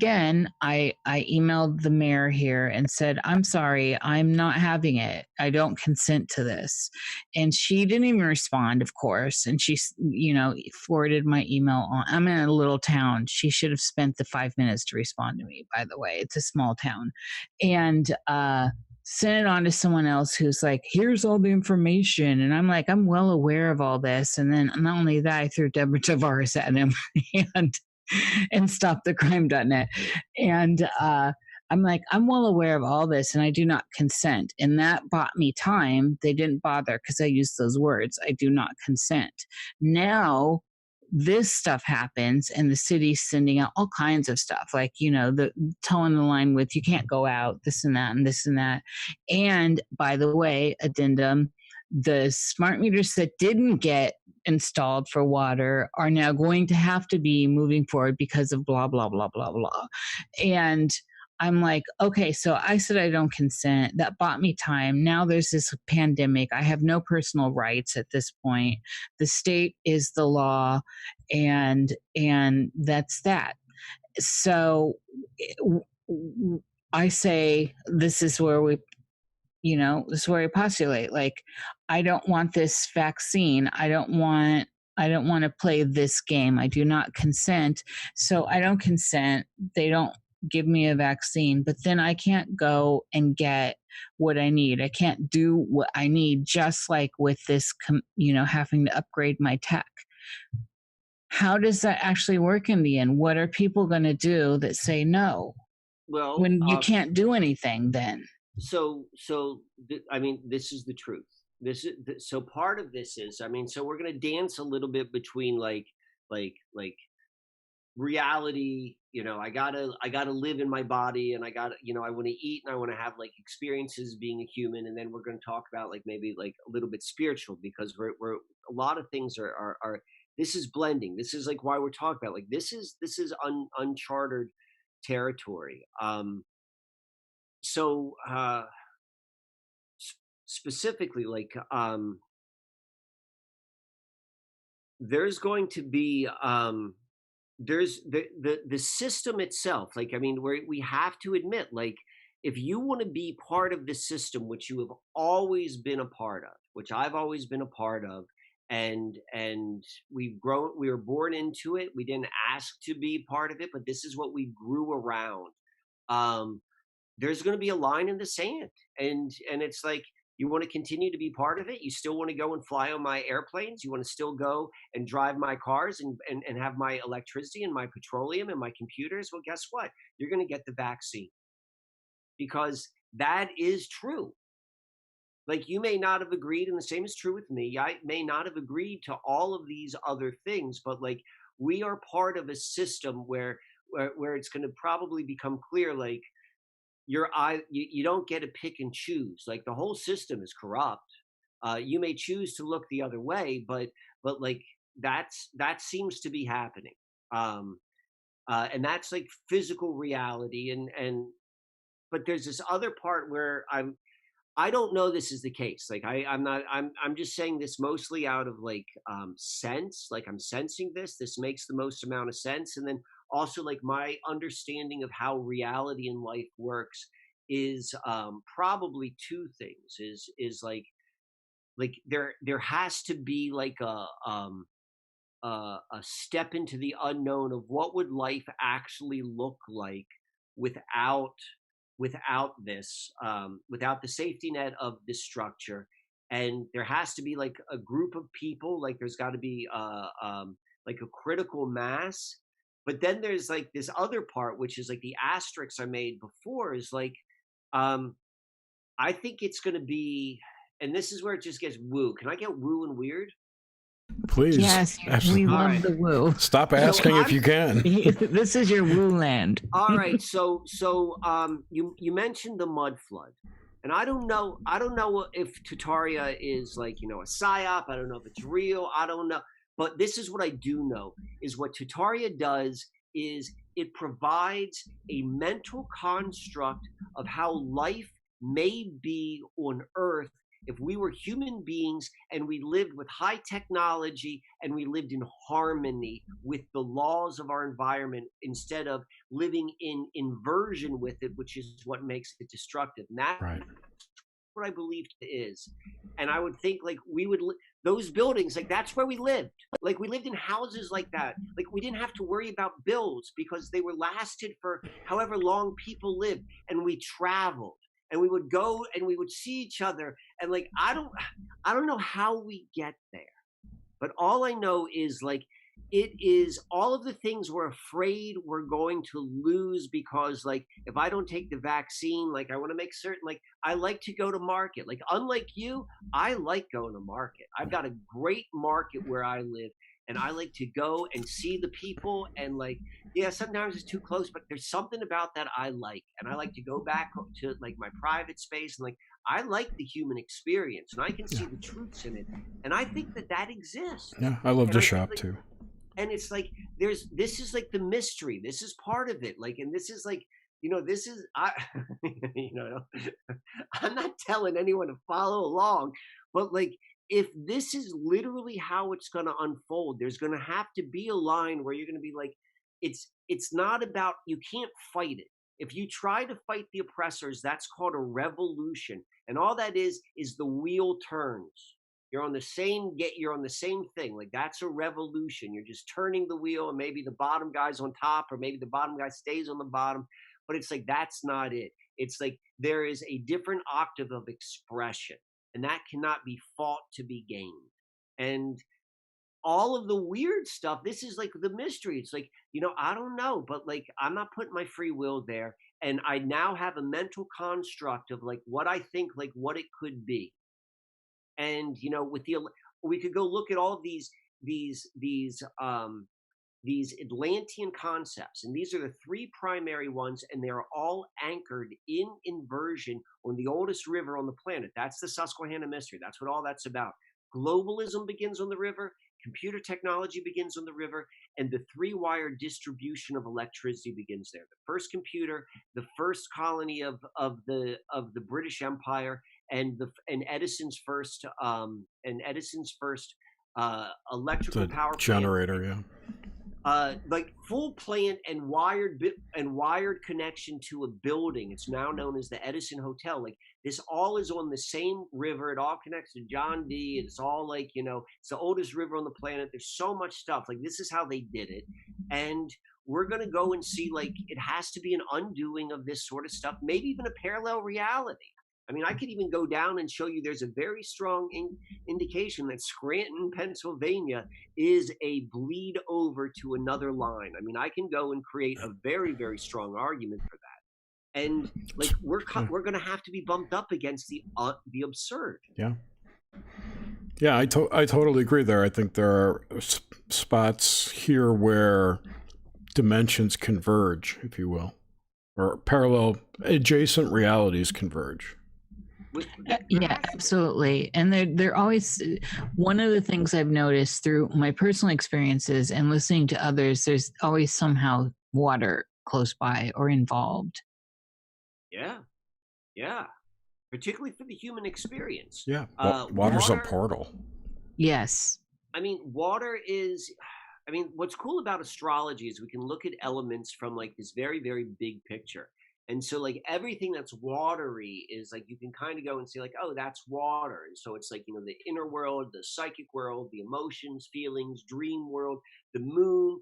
emailed the mayor here and said, I'm sorry, I'm not having it. I don't consent to this. And she didn't even respond, of course, and she forwarded my email on. I'm in a little town. She should have spent the 5 minutes to respond to me, by the way. It's a small town. And sent it on to someone else who's like, here's all the information. And I'm like, I'm well aware of all this. And then not only that, I threw Deborah Tavares at him and stopthecrime.net. And I'm like, I'm well aware of all this, and I do not consent. And that bought me time. They didn't bother because I used those words. I do not consent. Now, this stuff happens, and the city's sending out all kinds of stuff, like, the towing the line with, you can't go out, this and that and this and that. And by the way, addendum, the smart meters that didn't get installed for water are now going to have to be moving forward because of blah, blah, blah, blah, blah. And I'm like, okay, so I said I don't consent. That bought me time. Now there's this pandemic. I have no personal rights at this point. The state is the law, and that's that. So I say, this is where we postulate. Like, I don't want this vaccine. I don't want to play this game. I do not consent. So I don't consent. They don't give me a vaccine, but then I can't go and get what I need. I can't do what I need, just like with this, having to upgrade my tech. How does that actually work in the end? What are people going to do that say no? Well, when you can't do anything then? I mean, this is the truth. So part of this is, so we're going to dance a little bit between like reality, I gotta live in my body, and I want to eat, and I want to have like experiences being a human, and then we're going to talk about like maybe like a little bit spiritual, because we're a lot of things are this is blending. This is like why we're talking about, like, this is uncharted territory. So specifically, like, there's going to be there's the system itself. Like, I mean, we have to admit, like, if you want to be part of the system, which you have always been a part of, which I've always been a part of, and we were born into it. We didn't ask to be part of it, but this is what we grew around. There's going to be a line in the sand, and it's like, you want to continue to be part of it. You still want to go and fly on my airplanes. You want to still go and drive my cars and have my electricity and my petroleum and my computers. Well, guess what? You're going to get the vaccine, because that is true. Like, you may not have agreed, and the same is true with me. I may not have agreed to all of these other things, but like, we are part of a system where it's going to probably become clear, like, you don't get to pick and choose. Like, the whole system is corrupt. You may choose to look the other way, but like, that seems to be happening. And that's like physical reality. But there's this other part where I don't know this is the case. Like, I'm just saying this mostly out of like sense. Like, I'm sensing this makes the most amount of sense. And then also, like, my understanding of how reality in life works is probably two things. Is like there has to be like a step into the unknown of what would life actually look like without this, without the safety net of this structure. And there has to be like a group of people, like, there's got to be like a critical mass. But then there's like this other part, which is like the asterisks I made before, is like, I think it's going to be, and this is where it just gets woo. Can I get woo and weird? Please. Yes, Absolutely. we love the woo. Stop asking if you can. This is your woo land. All right, so you mentioned the mud flood, and I don't know if Tataria is like, a psyop. I don't know if it's real. I don't know, but this is what I do know, is what Tataria does is it provides a mental construct of how life may be on Earth if we were human beings and we lived with high technology and we lived in harmony with the laws of our environment, instead of living in inversion with it, which is what makes it destructive. And that's right. What I believe it is. And I would think, like, we would those buildings, like, that's where we lived. Like, we lived in houses like that. Like, we didn't have to worry about bills because they were lasted for however long people lived. And we traveled, and we would go and we would see each other. And like, I don't know how we get there, but all I know is, like, it is all of the things we're afraid we're going to lose, because, like, if I don't take the vaccine, like, I want to make certain, like, I like to go to market. Like, unlike you, I like going to market. I've got a great market where I live, and I like to go and see the people. And like, yeah, sometimes it's too close, but there's something about that I like. And I like to go back to like my private space, and like, I like the human experience, and I can see the truths in it. And I think that exists. Yeah, I love to shop too. And it's like, this is like the mystery. This is part of it. Like, and this is like, this is, I'm not telling anyone to follow along, but like, if this is literally how it's going to unfold, there's going to have to be a line where you're going to be like, it's not about, you can't fight it. If you try to fight the oppressors, that's called a revolution. And all that is the wheel turns. You're on the same thing. Like, that's a revolution. You're just turning the wheel, and maybe the bottom guy's on top, or maybe the bottom guy stays on the bottom. But it's like, that's not it. It's like, there is a different octave of expression, and that cannot be fought to be gained. And all of the weird stuff, this is like the mystery. It's like, I don't know, but like, I'm not putting my free will there. And I now have a mental construct of like what I think, like what it could be. And, we could go look at all of these Atlantean concepts, and these are the three primary ones, and they're all anchored in inversion on the oldest river on the planet. That's the Susquehanna mystery. That's what all that's about. Globalism begins on the river, computer technology begins on the river, and the three-wire distribution of electricity begins there. The first computer, the first colony of the British Empire, and Edison's first electrical power generator, plant. Yeah. Like full plant and wired connection to a building. It's now known as the Edison Hotel. Like this all is on the same river. It all connects to John Dee. It's all like, it's the oldest river on the planet. There's so much stuff. Like this is how they did it. And we're going to go and see, like, it has to be an undoing of this sort of stuff, maybe even a parallel reality. I mean, I could even go down and show you there's a very strong indication that Scranton, Pennsylvania is a bleed over to another line. I mean, I can go and create a very, very strong argument for that. And like we're going to have to be bumped up against the absurd. Yeah. Yeah, I totally agree there. I think there are spots here where dimensions converge, if you will, or parallel adjacent realities converge. Yeah, absolutely. And they're always, one of the things I've noticed through my personal experiences and listening to others, there's always somehow water close by or involved. Yeah. Particularly for the human experience. Yeah. Water's a portal. Yes. I mean, what's cool about astrology is we can look at elements from like this very, very big picture. And so like everything that's watery is like, you can kind of go and say like, oh, that's water. And so it's like, the inner world, the psychic world, the emotions, feelings, dream world, the moon,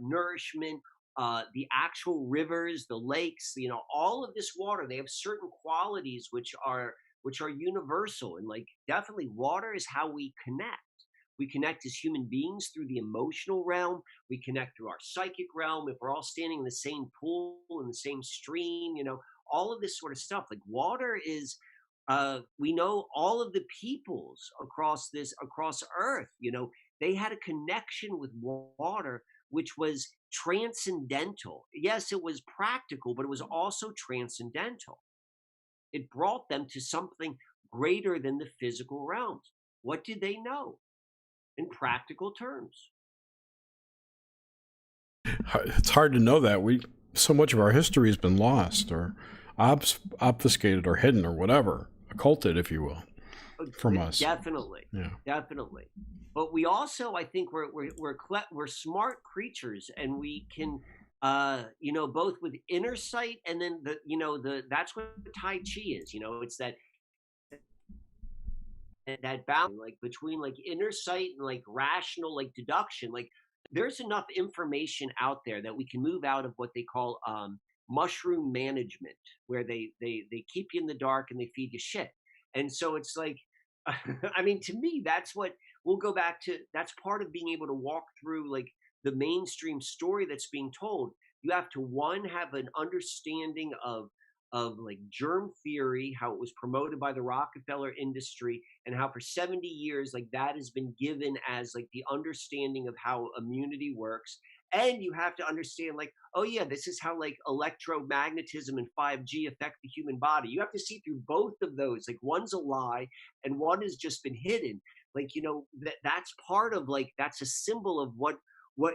nourishment, the actual rivers, the lakes, all of this water, they have certain qualities which are universal. And like, definitely water is how we connect. We connect as human beings through the emotional realm. We connect through our psychic realm. If we're all standing in the same pool, in the same stream, all of this sort of stuff. Like water is, we know all of the peoples across Earth, they had a connection with water, which was transcendental. Yes, it was practical, but it was also transcendental. It brought them to something greater than the physical realms. What did they know? In practical terms, it's hard to know that. So much of our history has been lost or obfuscated or hidden or whatever, occulted, if you will, from us. Definitely. But we also, I think, we're smart creatures, and we can, both with inner sight and then that's what Tai Chi is. It's that balance, like between like inner sight and like rational like deduction. Like there's enough information out there that we can move out of what they call mushroom management, where they keep you in the dark and they feed you shit. And so it's like, I mean, to me, that's what we'll go back to. That's part of being able to walk through like the mainstream story that's being told. You have to, one, have an understanding of like germ theory, how it was promoted by the Rockefeller industry, and how for 70 years, like that has been given as like the understanding of how immunity works. And you have to understand like, oh yeah, this is how like electromagnetism and 5G affect the human body. You have to see through both of those. Like one's a lie and one has just been hidden. Like, that's part of like, that's a symbol of what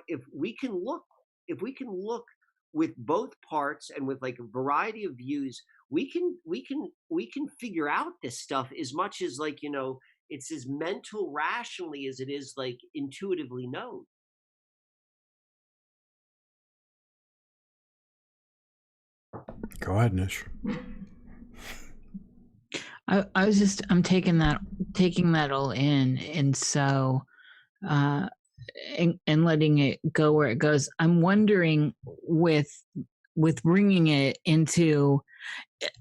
if we can look with both parts and with like a variety of views, we can figure out this stuff as much as like, it's as mental rationally as it is like intuitively known. Go ahead, Niish. I'm taking that all in, and so and letting it go where it goes. I'm wondering with bringing it into,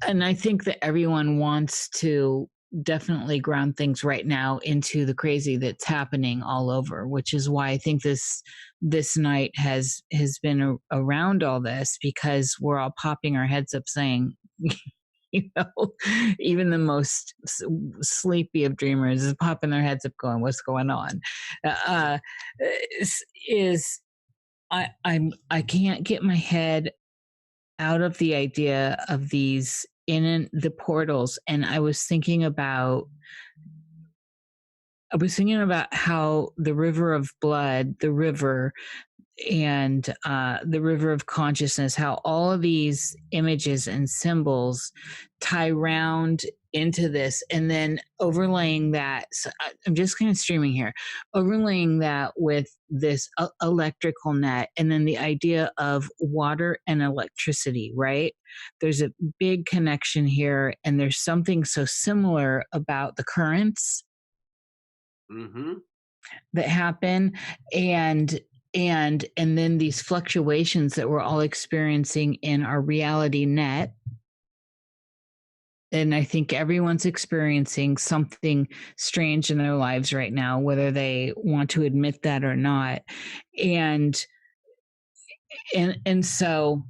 and I think that everyone wants to definitely ground things right now into the crazy that's happening all over, which is why I think this night has been around all this, because we're all popping our heads up saying, even the most sleepy of dreamers is popping their heads up going, what's going on? I can't get my head out of the idea of these in the portals. And I was thinking about I was thinking about how the river of blood, the river, and the river of consciousness, how all of these images and symbols tie round into this, and then overlaying that. So I'm just kind of streaming here, overlaying that with this electrical net, and then the idea of water and electricity, right? There's a big connection here, and there's something so similar about the currents that happen, and then these fluctuations that we're all experiencing in our reality net. And I think everyone's experiencing something strange in their lives right now, whether they want to admit that or not. And so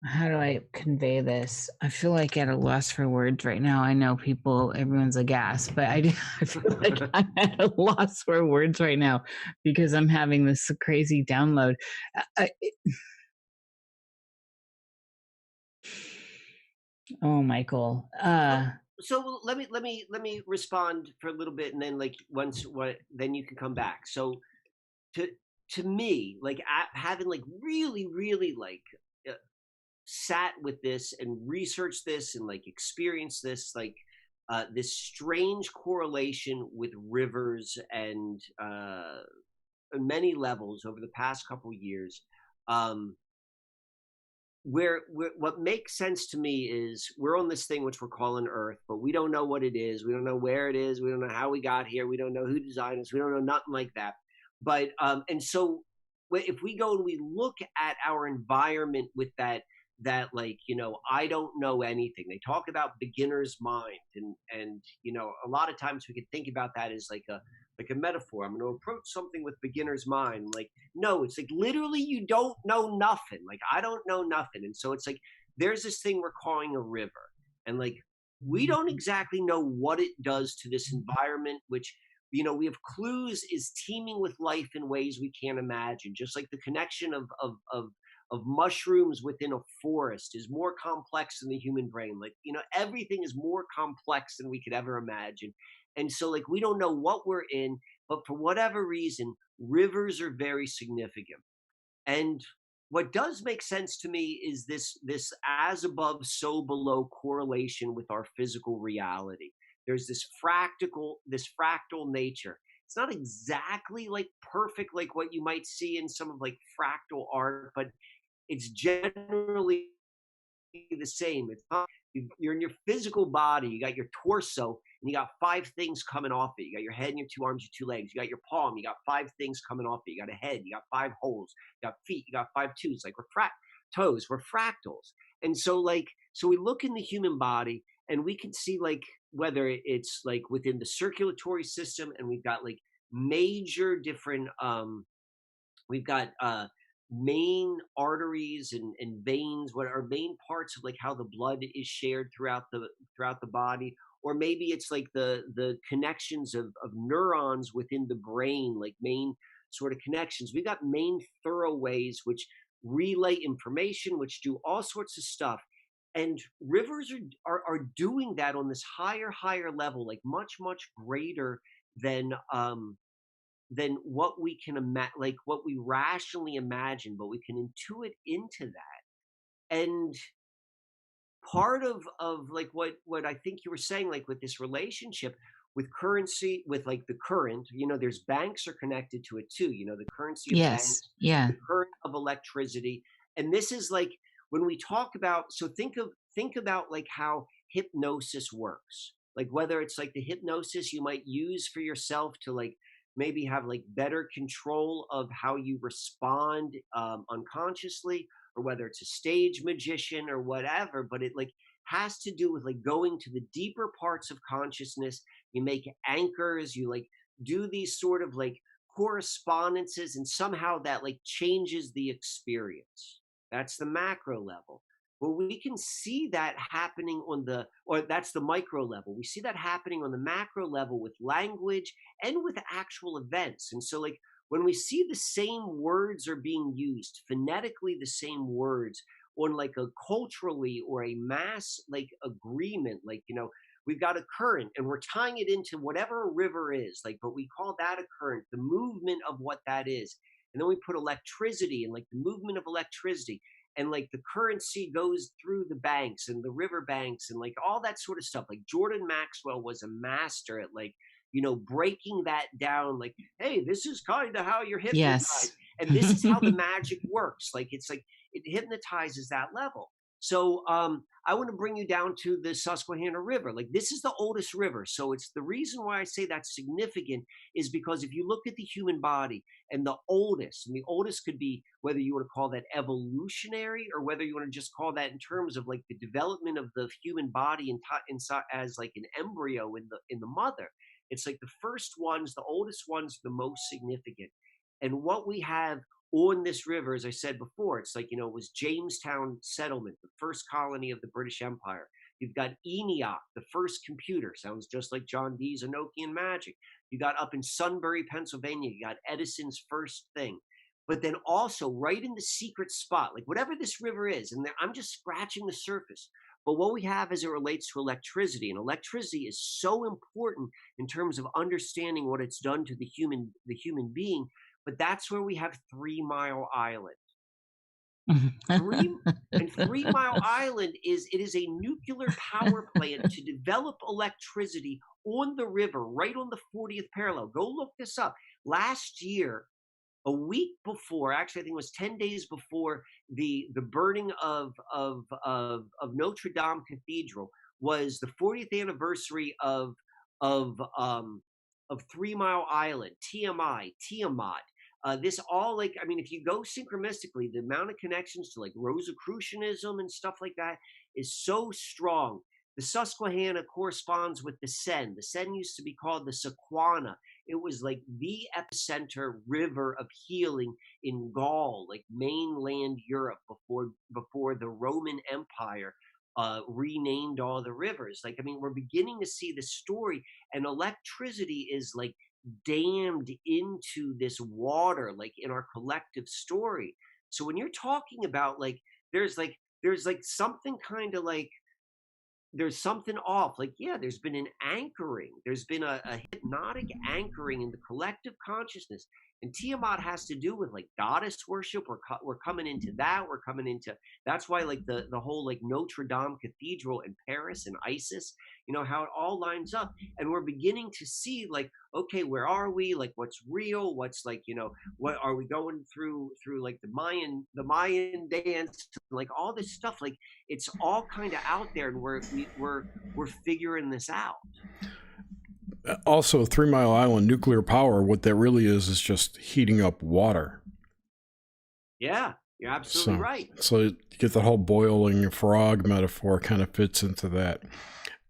how do I convey this? I feel like at a loss for words right now. I know everyone's aghast, but I feel like I'm at a loss for words right now because I'm having this crazy download. Oh, Michael. So let me respond for a little bit, and then then you can come back. So to me, like having like really like sat with this and researched this and like experienced this, like this strange correlation with rivers and on many levels over the past couple of years. What makes sense to me is we're on this thing which we're calling Earth, but we don't know what it is. We don't know where it is. We don't know how we got here. We don't know who designed us. We don't know nothing like that. But and so if we go and we look at our environment with that like, you know, I don't know anything. They talk about beginner's mind, and you know, a lot of times we can think about that as like a metaphor. I'm going to approach something with beginner's mind. Like, no, it's like literally you don't know nothing. Like, I don't know nothing. And so it's like there's this thing we're calling a river, and like we don't exactly know what it does to this environment, which, you know, we have clues is teeming with life in ways we can't imagine. Just like the connection of mushrooms within a forest is more complex than the human brain. Like, you know, everything is more complex than we could ever imagine. And so like we don't know what we're in, but for whatever reason, rivers are very significant. And what does make sense to me is this as above, so below correlation with our physical reality. There's this fractal nature. It's not exactly like perfect like what you might see in some of like fractal art, but it's generally the same. It's not, you're in your physical body. You got your torso, and you got 5 things coming off it. You got your head and your 2 arms, your 2 legs. You got your palm. You got 5 things coming off it. You got a head. You got 5 holes. You got feet. You got 5 toes. Like toes. We're fractals. And so we look in the human body, and we can see like whether it's like within the circulatory system, and we've got like major different we've got main arteries and veins, what are main parts of like how the blood is shared throughout the body, or maybe it's like the connections of neurons within the brain, like main sort of connections. We've got main thoroughways which relay information, which do all sorts of stuff. And rivers are doing that on this higher level, like much greater than what we can imagine, like what we rationally imagine, but we can intuit into that. And part of like what I think you were saying, like with this relationship with currency, with like the current, you know, there's banks are connected to it too, you know, the currency of banks, the current of electricity. And this is like when we talk about, so think about like how hypnosis works, like whether it's like the hypnosis you might use for yourself to like maybe have like better control of how you respond unconsciously, or whether it's a stage magician or whatever, but it like has to do with like going to the deeper parts of consciousness. You make anchors, you like do these sort of like correspondences, and somehow that like changes the experience. That's the macro level. Well, we can see that happening that's the micro level. We see that happening on the macro level with language and with actual events. And so like when we see the same words are being used, phonetically the same words, on like a culturally or a mass like agreement, like, you know, we've got a current and we're tying it into whatever a river is, like, but we call that a current, the movement of what that is. And then we put electricity and like the movement of electricity, and like the currency goes through the banks and the river banks and like all that sort of stuff. Like Jordan Maxwell was a master at like, you know, breaking that down, like, hey, this is kind of how you're hypnotized. Yes. And this is how the magic works. Like, it's like it hypnotizes that level. So I want to bring you down to the Susquehanna River. Like, this is the oldest river. So it's the reason why I say that's significant is because if you look at the human body, and the oldest could be whether you want to call that evolutionary or whether you want to just call that in terms of like the development of the human body inside as like an embryo in the mother. It's like the first ones, the oldest ones, the most significant. And what we have on this river, as I said before, it's like, you know, it was Jamestown settlement, the first colony of the British Empire. You've got ENIAC, the first computer, sounds just like John Dee's Enochian magic. You got up in Sunbury, Pennsylvania, you got Edison's first thing. But then also right in the secret spot, like whatever this river is, and I'm just scratching the surface. But what we have as it relates to electricity, and electricity is so important in terms of understanding what it's done to the human being. But that's where we have 3 Mile Island. 3 Mile Island is a nuclear power plant to develop electricity on the river, right on the 40th parallel. Go look this up. Last year, a week before, actually, I think it was 10 days before the burning of Notre Dame Cathedral, was the 40th anniversary of 3 Mile Island, Tiamat. This all, like, I mean, if you go synchronistically, the amount of connections to like Rosicrucianism and stuff like that is so strong. The Susquehanna corresponds with the Seine. The Seine used to be called the Susquehanna. It was like the epicenter river of healing in Gaul, like mainland Europe, before the Roman Empire renamed all the rivers. Like, I mean, we're beginning to see the story, and electricity is like damned into this water, like in our collective story. So when you're talking about like there's something kind of like there's something off, like, yeah, there's been an anchoring, there's been a hypnotic anchoring in the collective consciousness. And Tiamat has to do with like goddess worship. We're coming into that. We're coming into, that's why like the whole like Notre Dame Cathedral in Paris and Isis, you know, how it all lines up. And we're beginning to see like, okay, where are we? Like, what's real? What's like, you know, what are we going through like the Mayan dance, like all this stuff, like it's all kind of out there, and we're figuring this out. Also, 3 Mile Island nuclear power, what that really is just heating up water. Yeah, you're absolutely right. So you get the whole boiling frog metaphor kind of fits into that.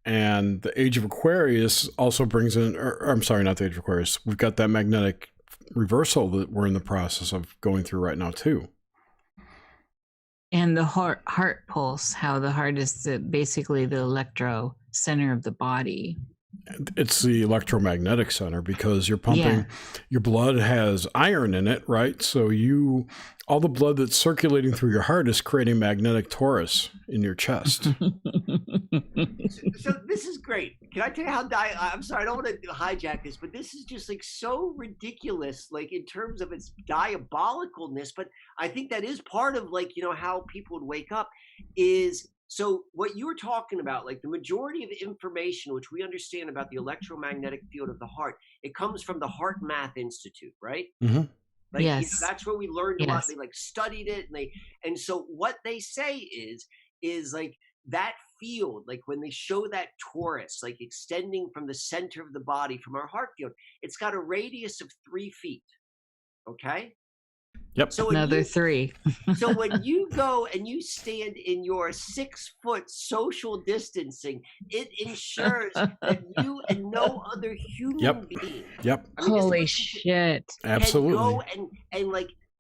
And the Age of Aquarius also brings in, or I'm sorry, not the Age of Aquarius. We've got that magnetic reversal that we're in the process of going through right now too. And the heart pulse, how the heart is basically the electro center of the body. It's the electromagnetic center because you're pumping, your blood has iron in it, right? So all the blood that's circulating through your heart is creating magnetic torus in your chest. So this is great. Can I tell you how I'm sorry, I don't want to hijack this, but this is just like so ridiculous, like in terms of its diabolicalness. But I think that is part of like, you know, how people would wake up is, so what you were talking about, like the majority of information which we understand about the electromagnetic field of the heart, it comes from the Heart Math Institute, right? Mm-hmm. Like, yes. You know, that's where we learned a lot. They like studied it, and so what they say is like that field, like when they show that torus, like extending from the center of the body from our heart field, it's got a radius of 3 feet. Okay. Yep. So another 3. So when you go and you stand in your 6-foot social distancing, it ensures that you and no other human being. Yep. I mean, holy shit. Absolutely. Can go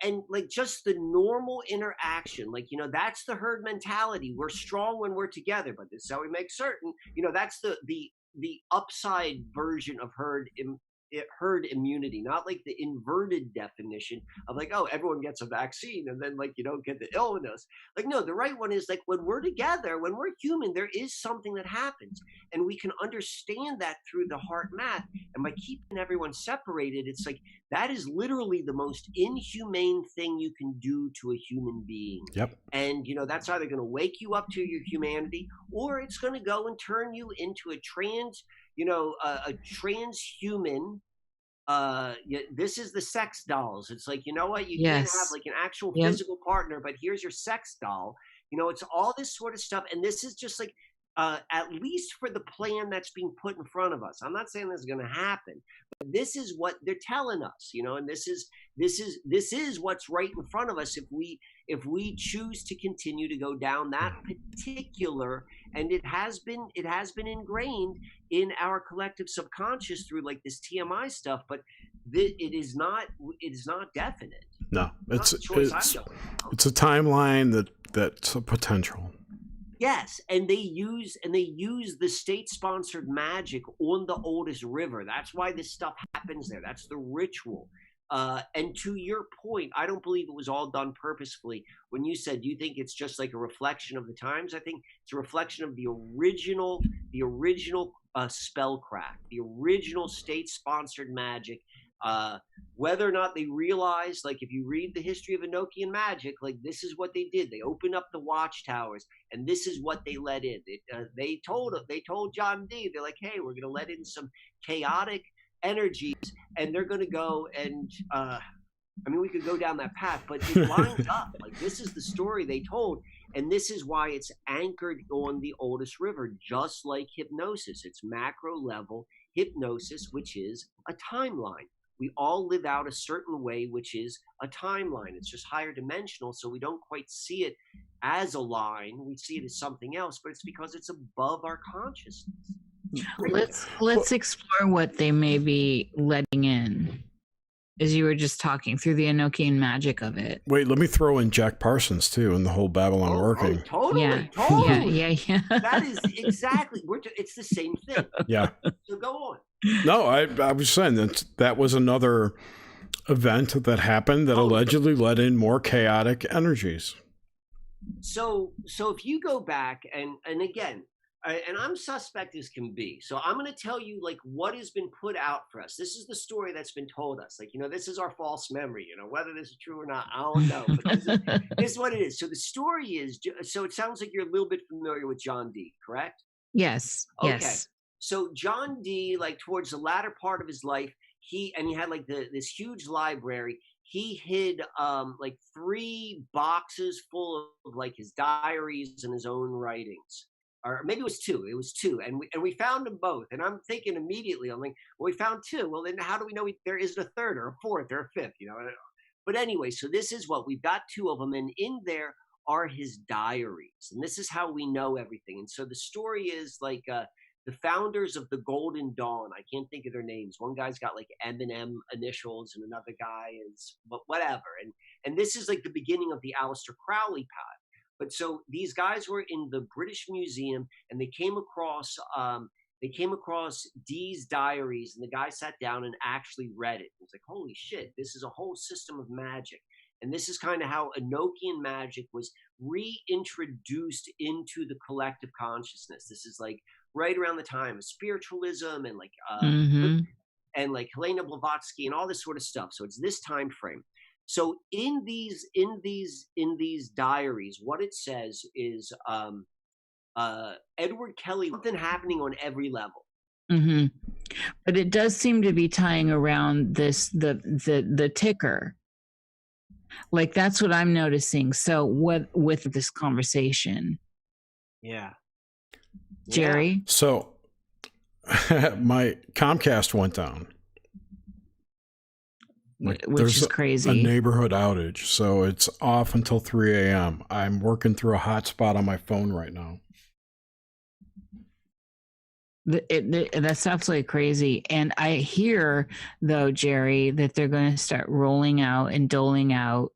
and like just the normal interaction, like, you know, that's the herd mentality. We're strong when we're together, but this is how we make certain, you know, that's the upside version of herd herd immunity, not like the inverted definition of like, oh, everyone gets a vaccine and then like you don't get the illness. Like, no, the right one is like when we're together, when we're human, there is something that happens, and we can understand that through the heart math. And by keeping everyone separated, it's like that is literally the most inhumane thing you can do to a human being. Yep. And that's either going to wake you up to your humanity, or it's going to go and turn you into a a transhuman. This is the sex dolls. It's like, you know what, you can't have like an actual physical partner, but here's your sex doll. It's all this sort of stuff, and this is just like at least for the plan that's being put in front of us. I'm not saying this is going to happen, but this is what they're telling us, and this is what's right in front of us if we choose to continue to go down that particular, and it has been ingrained in our collective subconscious through like this TMI stuff, but it is not definite. No, it's a timeline that's a potential. Yes, and they use the state-sponsored magic on the oldest river. That's why this stuff happens there. That's the ritual. And to your point, I don't believe it was all done purposefully. When you said you think it's just like a reflection of the times, I think it's a reflection of the original spellcraft, the original state-sponsored magic. Whether or not they realize, like if you read the history of Enochian magic, like this is what they did. They opened up the watchtowers, and this is what they let in. They told John Dee, they're like, hey, we're going to let in some chaotic energies, and they're going to go and we could go down that path, but it lines up. Like this is the story they told, and this is why it's anchored on the oldest river, just like hypnosis. It's macro level hypnosis, which is a timeline. We all live out a certain way, which is a timeline. It's just higher dimensional, so we don't quite see it as a line. We see it as something else, but it's because it's above our consciousness. Let's explore what they may be letting in, as you were just talking through the Enochian magic of it. Wait, let me throw in Jack Parsons too, and the whole Babylon working. Totally. Yeah. That is exactly. It's the same thing. Yeah. So go on. No, I was saying that was another event that happened that allegedly let in more chaotic energies. So if you go back and again, and I'm suspect as can be, so I'm going to tell you like what has been put out for us. This is the story that's been told us. Like, this is our false memory. Whether this is true or not, I don't know. But this is what it is. So the story is. So it sounds like you're a little bit familiar with John Dee, correct? Yes. Okay. Yes. So John Dee, like towards the latter part of his life, he had like this huge library. He hid like 3 boxes full of like his diaries and his own writings. Or maybe it was 2. It was 2, and we found them both. And I'm thinking immediately, I'm like, well, we found 2. Well, then how do we know there isn't a third or a fourth or a fifth? But anyway, so this is what we've got 2 of them, and in there are his diaries, and this is how we know everything. And so the story is like the founders of the Golden Dawn. I can't think of their names. One guy's got like M&M initials, and another guy is whatever. And this is like the beginning of the Aleister Crowley path. But so these guys were in the British Museum, and they came across Dee's diaries, and the guy sat down and actually read it. It was like, holy shit, this is a whole system of magic. And this is kind of how Enochian magic was reintroduced into the collective consciousness. This is like right around the time of spiritualism and like and like Helena Blavatsky and all this sort of stuff. So it's this time frame. So in these diaries, what it says is Edward Kelly, something happening on every level. Mm-hmm. But it does seem to be tying around the ticker. Like that's what I'm noticing. So what with this conversation? Yeah. Jerry? So my Comcast went down. Which is crazy. A neighborhood outage, so it's off until 3 a.m. I'm working through a hotspot on my phone right now. That's absolutely crazy. And I hear, though, Jerry, that they're going to start rolling out and doling out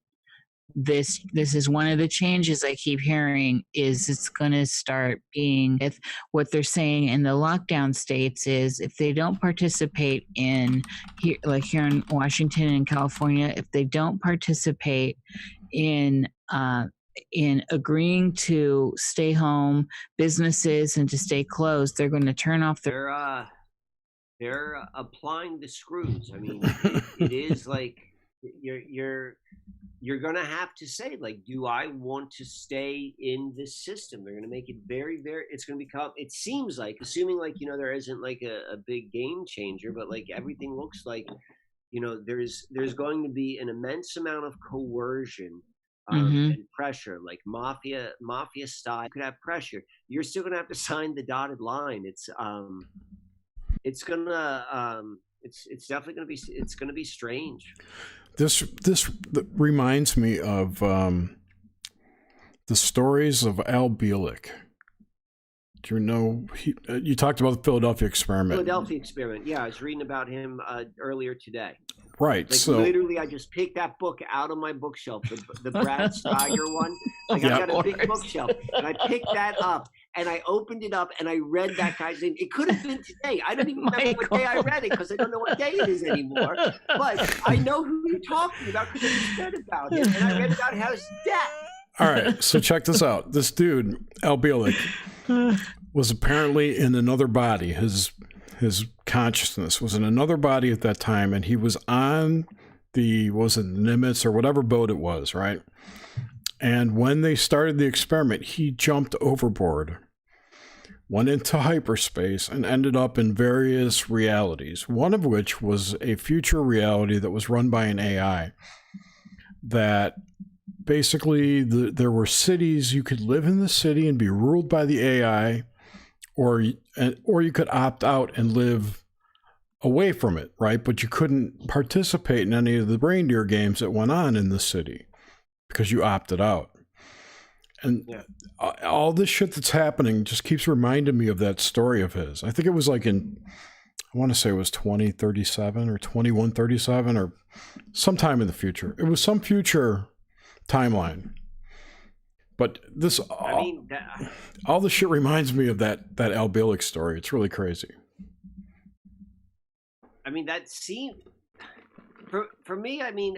this is one of the changes I keep hearing, is it's going to start being, if what they're saying in the lockdown states is, if they don't participate in here, like here in Washington and California, if they don't participate in agreeing to stay home, businesses, and to stay closed, they're going to turn off their. They're applying the screws. I mean, it is like you're gonna have to say, like, do I want to stay in this system? They're gonna make it very, very. It's gonna become. It seems like, assuming like there isn't like a big game changer, but like everything looks like, there's going to be an immense amount of coercion. And pressure, like mafia style. You could have pressure. You're still gonna have to sign the dotted line. It's definitely gonna be strange. This reminds me of the stories of Obelisk. Do you know? You talked about the Philadelphia experiment. Yeah, I was reading about him earlier today. Right. Like, so literally, I just picked that book out of my bookshelf, the Brad Steiger one. Like, Yeah. I've got a big bookshelf, and I picked that up, and I opened it up, and I read that guy's name. It could have been today. I don't even remember what day I read it, because I don't know what day it is anymore. But I know who you're talking about, because I just read about it, and I read about his death. All right, so check this out. This dude, Obelisk, was apparently in another body. His consciousness was in another body at that time, and he was on the Nimitz or whatever boat it was, right? And when they started the experiment, he jumped overboard, went into hyperspace, and ended up in various realities, one of which was a future reality that was run by an AI that basically there were cities. You could live in the city and be ruled by the AI, or you could opt out and live away from it, right? But you couldn't participate in any of the reindeer games that went on in the city because you opted out. And all this shit that's happening just keeps reminding me of that story of his. I think it was like I want to say it was 2037 or 2137 or sometime in the future. It was some future timeline. But this, all the shit reminds me of that Obelisk story. It's really crazy. I mean, that seemed for me. I mean,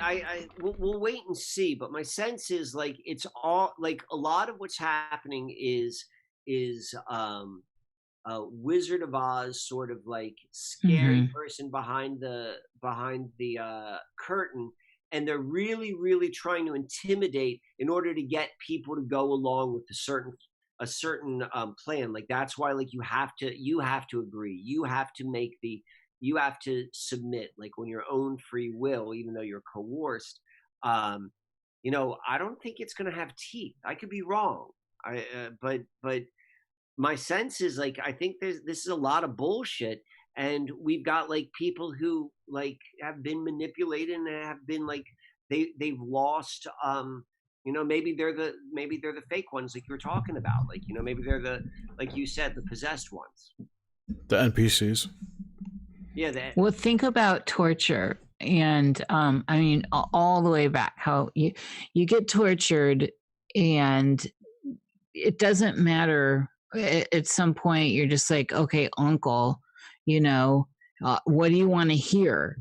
we'll wait and see. But my sense is like it's all like a lot of what's happening is Wizard of Oz sort of like scary person behind the curtain. And they're really, really trying to intimidate in order to get people to go along with a certain plan. Like that's why, like you have to agree. You have to submit, like on your own free will, even though you're coerced. I don't think it's going to have teeth. I could be wrong. But my sense is like I think this is a lot of bullshit. And we've got like people who like have been manipulated and have been like they've lost maybe they're the fake ones like you were talking about, like maybe they're the, like you said, the possessed ones, the NPCs. Yeah. Well, think about torture, and I mean all the way back, how you get tortured, and it doesn't matter. At some point, you're just like, okay, uncle. What do you want to hear?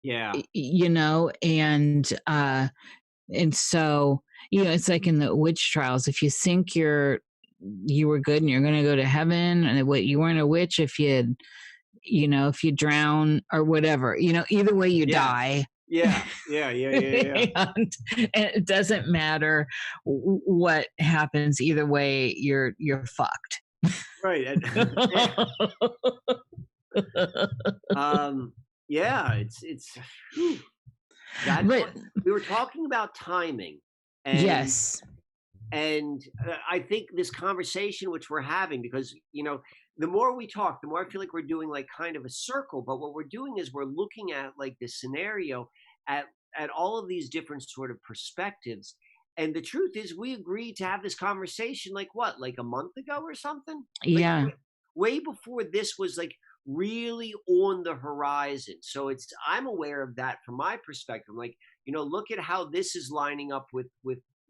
Yeah. And so, it's like in the witch trials, if you think you were good and you're going to go to heaven, and what you weren't a witch if you drown or whatever, either way you die. Yeah. And it doesn't matter what happens, either way you're fucked. Right. It's we were talking about timing, and yes, and I think this conversation which we're having, because the more we talk, the more I feel like we're doing like kind of a circle, but what we're doing is we're looking at like this scenario at all of these different sort of perspectives. And the truth is, we agreed to have this conversation like a month ago or something? Yeah. Way before this was like, really on the horizon. So I'm aware of that from my perspective. I'm like, look at how this is lining up with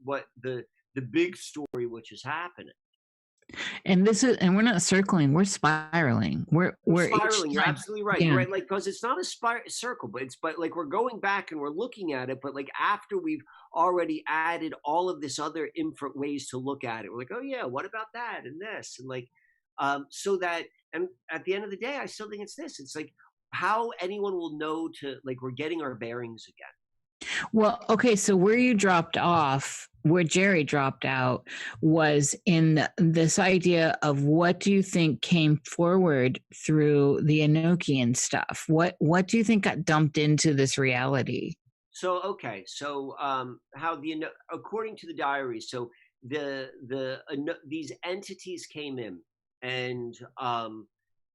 what the big story which is happening. And we're not circling, we're spiraling. We're spiraling. You're absolutely right. Yeah. You're right. Like, because it's not a circle, but like we're going back and we're looking at it, but like after we've already added all of this other different ways to look at it, we're like, oh yeah, what about that and this, and like, so that, and at the end of the day, I still think it's this. It's like how anyone will know to, like, we're getting our bearings again. Well, okay, so where you dropped off, where Jerry dropped out, was in this idea of what do you think came forward through the Enochian stuff? What do you think got dumped into this reality? So okay, so how according to the diary, so these entities came in, and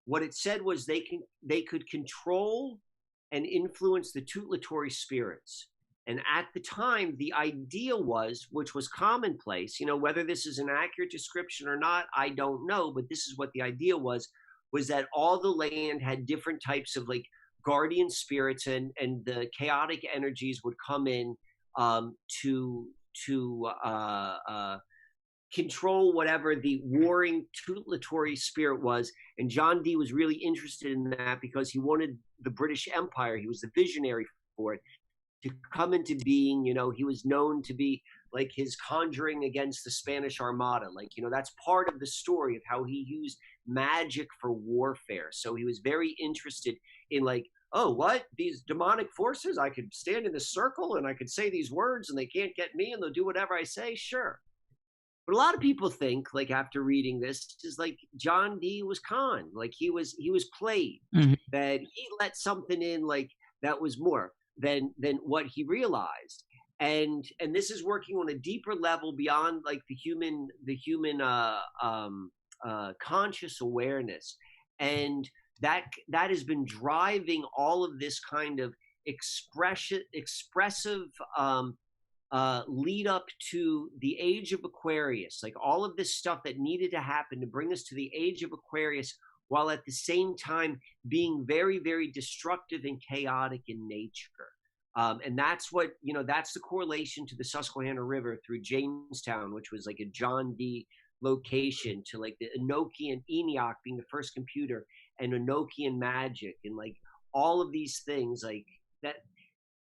what it said was they could control and influence the tutelatory spirits. And at the time, the idea was, which was commonplace, whether this is an accurate description or not, I don't know, but this is what the idea was that all the land had different types of like guardian spirits, and the chaotic energies would come in to control whatever the warring tutelatory spirit was. And John Dee was really interested in that because he wanted the British Empire, he was the visionary for it, to come into being. He was known to be like his conjuring against the Spanish Armada. Like, that's part of the story of how he used magic for warfare. So he was very interested in like, oh, what? These demonic forces? I could stand in this circle and I could say these words and they can't get me and they'll do whatever I say? Sure. But a lot of people think, like, after reading this, is like John Dee was conned, like he was played, that he let something in like that was more than what he realized, and this is working on a deeper level beyond like the human conscious awareness, and that has been driving all of this kind of expressive lead up to the age of Aquarius, like all of this stuff that needed to happen to bring us to the age of Aquarius, while at the same time being very, very destructive and chaotic in nature. And that's what, that's the correlation to the Susquehanna River through Jamestown, which was like a John Dee location, to like the Enochian, Enoch being the first computer, and Enochian magic, and like all of these things like that.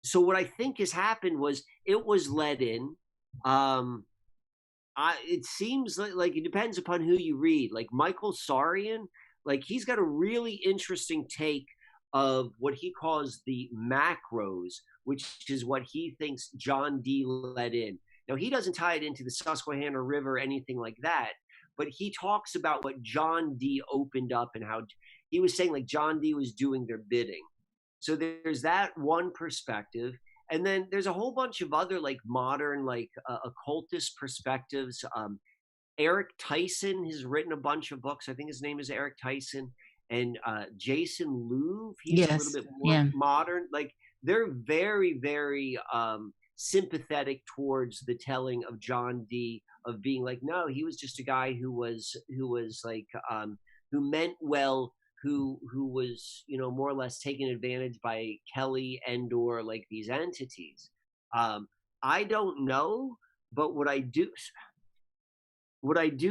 So what I think has happened was it was let in. It seems like it depends upon who you read. Like Michael Sarian, like he's got a really interesting take of what he calls the macros, which is what he thinks John Dee let in. Now, he doesn't tie it into the Susquehanna River or anything like that, but he talks about what John Dee opened up and how he was saying like John Dee was doing their bidding. So there's that one perspective. And then there's a whole bunch of other like modern, like occultist perspectives. Eric Tyson has written a bunch of books. I think his name is Eric Tyson. And Jason Louv, he's a little bit more modern. Like they're very, very sympathetic towards the telling of John Dee, of being like, no, he was just a guy who was like, who meant well, who was, more or less taken advantage by Kelly and or like these entities. I don't know, but what I do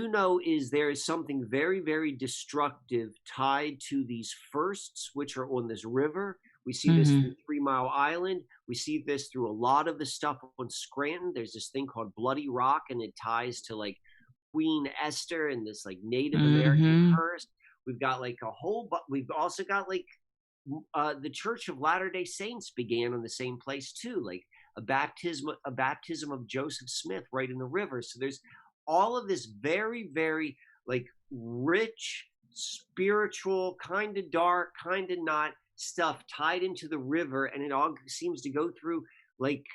know is there is something very, very destructive tied to these firsts, which are on this river. We see this through 3 Mile Island. We see this through a lot of the stuff on Scranton. There's this thing called Bloody Rock, and it ties to like Queen Esther and this like Native American curse. We've got like we've also got like the Church of Latter-day Saints began on the same place too, like a baptism of Joseph Smith right in the river. So there's all of this very, very like rich, spiritual, kind of dark, kind of not stuff tied into the river. And it all seems to go through like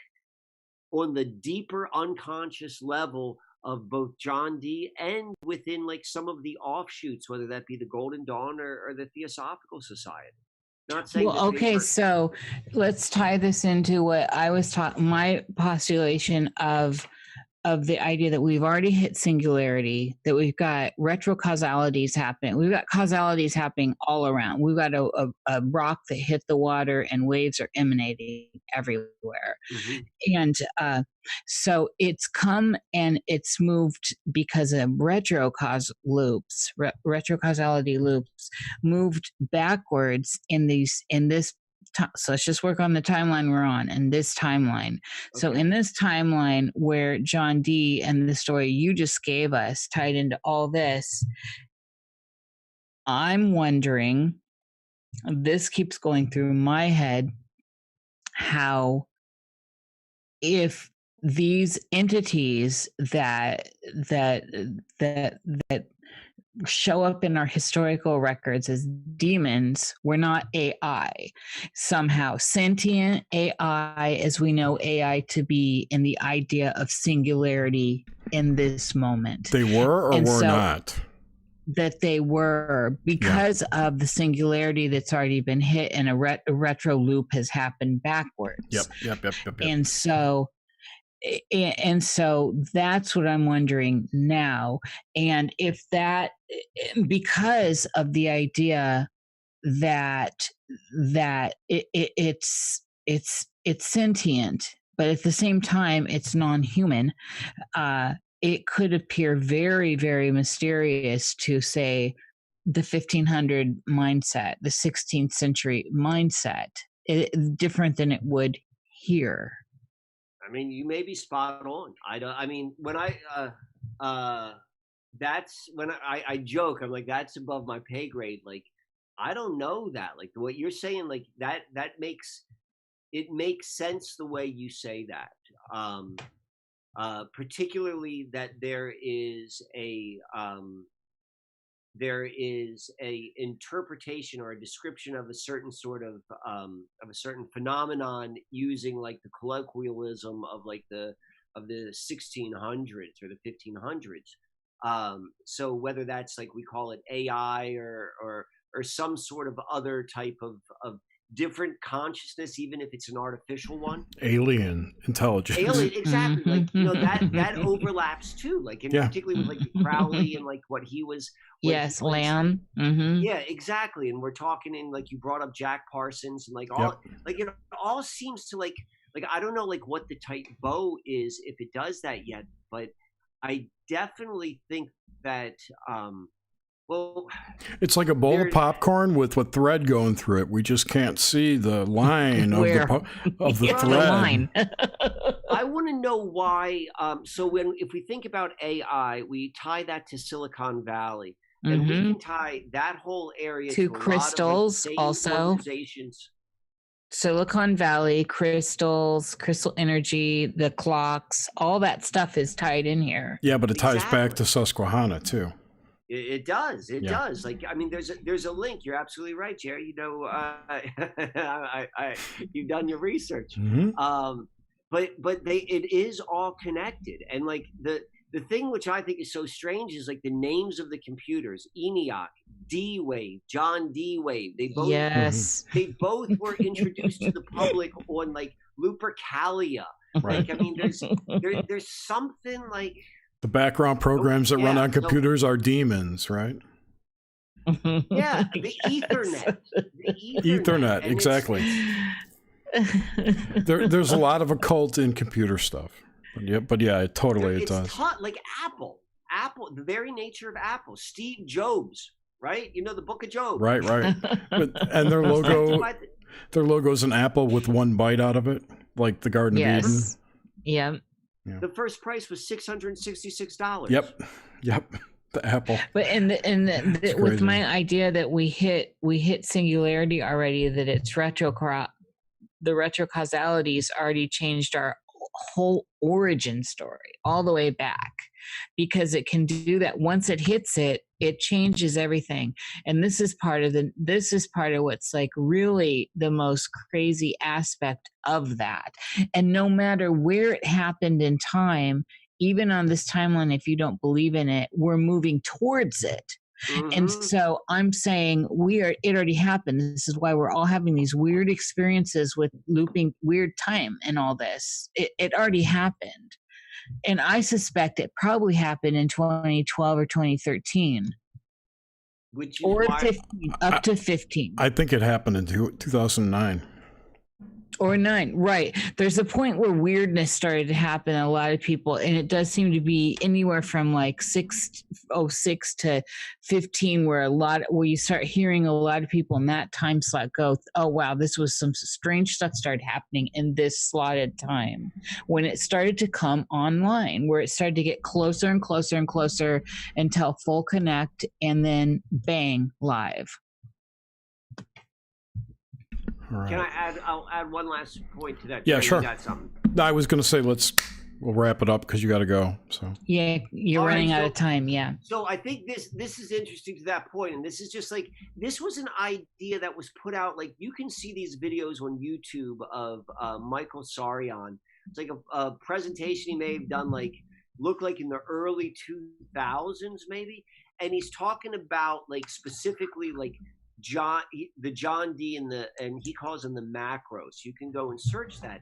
on the deeper unconscious level of both John Dee and within like some of the offshoots, whether that be the Golden Dawn or the Theosophical Society. Not saying well, okay, so let's tie this into what I was taught, my postulation of the idea that we've already hit singularity, that we've got retrocausalities happening. We've got causalities happening all around. We've got a rock that hit the water and waves are emanating everywhere. And so it's come and it's moved because of retrocausality loops moved backwards in this so let's just work on the timeline we're on in this timeline. Okay. So in this timeline where John Dee and the story you just gave us tied into all this, I'm wondering, this keeps going through my head, how if these entities that show up in our historical records as demons were not AI, somehow sentient AI, as we know AI to be, in the idea of singularity in this moment. They were or and were so, not? That they were, because of the singularity that's already been hit, and a retro loop has happened backwards. Yep. And so that's what I'm wondering now. And if that, because of the idea that it's sentient, but at the same time it's non-human, it could appear very, very mysterious to say the 1500 mindset, the 16th century mindset, different than it would here. I mean, you may be spot on. That's when I joke. I'm like, that's above my pay grade. Like, I don't know that. Like, what you're saying, like that makes sense the way you say that. Particularly that there is a interpretation or a description of a certain sort of a certain phenomenon using like the colloquialism of like the 1600s or the 1500s. So whether that's like we call it AI or some sort of other type of different consciousness, even if it's an artificial one, alien intelligence, exactly. Like, you know, that overlaps too, like particularly with like Crowley and like what he was. Lamb. Yeah, exactly. And we're talking in, like, you brought up Jack Parsons and like all like it all seems to like I don't know like what the tight bow is if it does that yet, but I definitely think that well, it's like a bowl of popcorn with a thread going through it. We just can't see the line of the thread. The line. I want to know why. So if we think about AI, we tie that to Silicon Valley, and we can tie that whole area to crystals, a lot of also. Organizations. Silicon Valley, crystals, crystal energy, the clocks, all that stuff is tied in here. Yeah, but it ties back to Susquehanna too. It does. It does. Like, I mean, there's a link. You're absolutely right, Jerry. You know, you've done your research. But it is all connected. And like the thing which I think is so strange is like the names of the computers: Enoch, D-Wave, John Dee Wave. They both they both were introduced to the public on like Lupercalia. Right. Like, I mean, there's something like. The background programs that run on computers are demons, right? Yeah, the Ethernet. Ethernet, exactly. There's a lot of occult in computer stuff. But yeah, it does. Like Apple, the very nature of Apple. Steve Jobs, right? You know, the Book of Job. Right. And their logo's an apple with one bite out of it, like the Garden of Eden. Yeah. Yeah. The first price was $666. Yep, the apple. But with my idea that we hit singularity already, that it's the retrocausalities already changed our whole origin story all the way back, because it can do that. Once it hits it changes everything. And this is part of what's like really the most crazy aspect of that. And no matter where it happened in time, even on this timeline, if you don't believe in it, we're moving towards it. And so I'm saying it already happened. This is why we're all having these weird experiences with looping weird time and all this. It already happened. And I suspect it probably happened in 2012 or 2013. Which is or why 15, up to 15. I think it happened in 2009. Or 9, right. There's a point where weirdness started to happen in a lot of people, and it does seem to be anywhere from like 606 to 15, where you start hearing a lot of people in that time slot go, oh wow, this was some strange stuff started happening in this slotted time. When it started to come online, where it started to get closer and closer and closer until full connect, and then bang, live. Right. Can I add? I'll add one last point to that. Yeah, sure. You got something? No, I was going to say we'll wrap it up because you got to go. So yeah, you're All running right, out of time. Yeah. So I think this is interesting to that point, and this is just like this was an idea that was put out. Like you can see these videos on YouTube of Michael Sarian. It's like a presentation he may have done, look like in the early 2000s maybe, and he's talking about like specifically like John Dee and he calls them the macros. You can go and search that,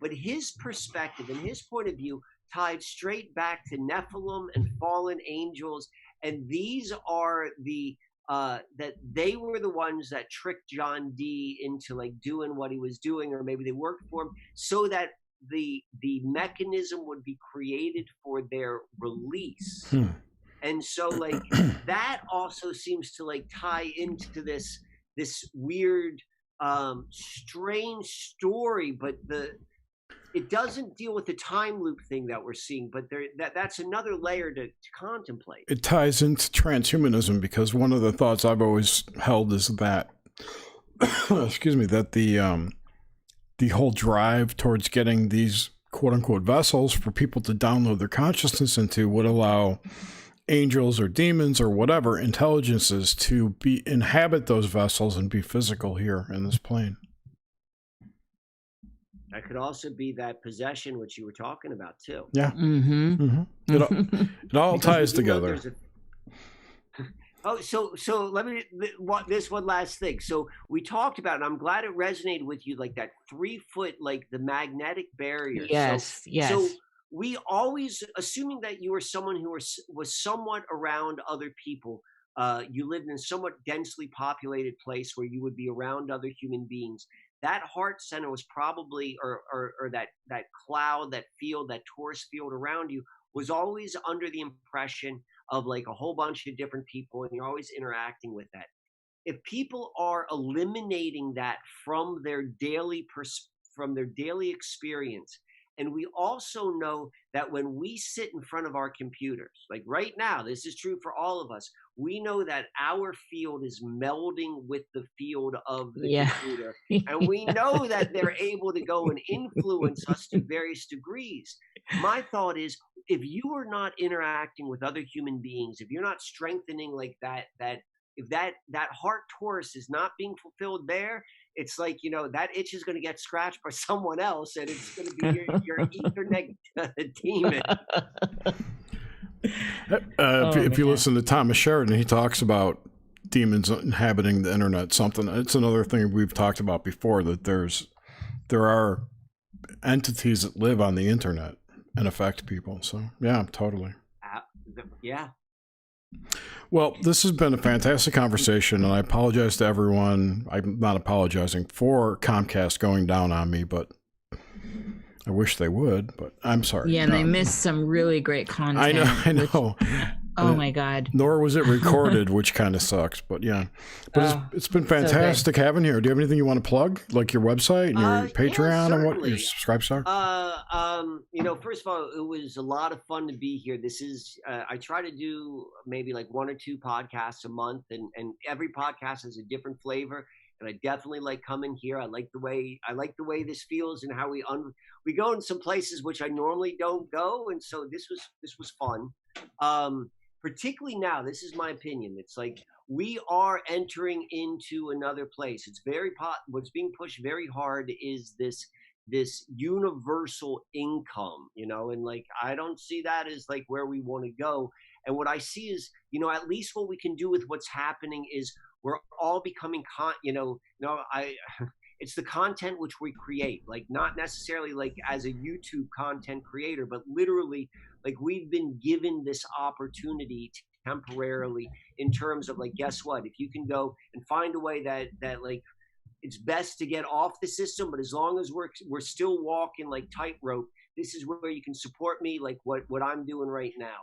but his perspective and his point of view tied straight back to Nephilim and fallen angels, and these are the that they were the ones that tricked John Dee into like doing what he was doing, or maybe they worked for him so that the mechanism would be created for their release. And so like that also seems to like tie into this weird strange story, but it doesn't deal with the time loop thing that we're seeing, but that's another layer to contemplate. it ties into transhumanism, because one of the thoughts I've always held is that excuse me, that the whole drive towards getting these quote unquote vessels for people to download their consciousness into would allow angels or demons or whatever intelligences to inhabit those vessels and be physical here in this plane. That could also be that possession which you were talking about too. Yeah. Mm-hmm. It all ties together. So let me this one last thing. So we talked about, and I'm glad it resonated with you, like that 3 foot, like the magnetic barrier. Yes. So we always, assuming that you were someone who was somewhat around other people, you lived in a somewhat densely populated place where you would be around other human beings. That heart center was probably, or that cloud, that field, that torus field around you was always under the impression of like a whole bunch of different people, and you're always interacting with that. If people are eliminating that from their daily experience, and we also know that when we sit in front of our computers, like right now, this is true for all of us, we know that our field is melding with the field of the computer. And we know that they're able to go and influence us to various degrees. My thought is, if you are not interacting with other human beings, if you're not strengthening like that if that heart torus is not being fulfilled there, it's like, that itch is going to get scratched by someone else, and it's going to be your Ethernet demon. If you listen to Thomas Sheridan, he talks about demons inhabiting the internet. It's another thing we've talked about before, that there are entities that live on the internet and affect people. So yeah, totally. Yeah. Well, this has been a fantastic conversation, and I apologize to everyone. I'm not apologizing for Comcast going down on me, but I wish they would, but I'm sorry. Yeah, and they missed some really great content. I know. Oh my God. Nor was it recorded, which kind of sucks, but yeah. But it's been fantastic having you here. Do you have anything you want to plug? Like your website and your Patreon and what your subscribe star? First of all, it was a lot of fun to be here. This is I try to do maybe like 1 or 2 podcasts a month, and every podcast has a different flavor. And I definitely like coming here. I like the way this feels, and how we go in some places which I normally don't go, and so this was fun. Particularly now, this is my opinion. It's like we are entering into another place. It's what's being pushed very hard is this universal income, and like I don't see that as like where we want to go. And what I see is, at least what we can do with what's happening is we're all becoming it's the content which we create, like not necessarily like as a YouTube content creator, but literally like we've been given this opportunity to temporarily, in terms of like, guess what, if you can go and find a way that like it's best to get off the system, but as long as we're still walking like tightrope, this is where you can support me, like what I'm doing right now.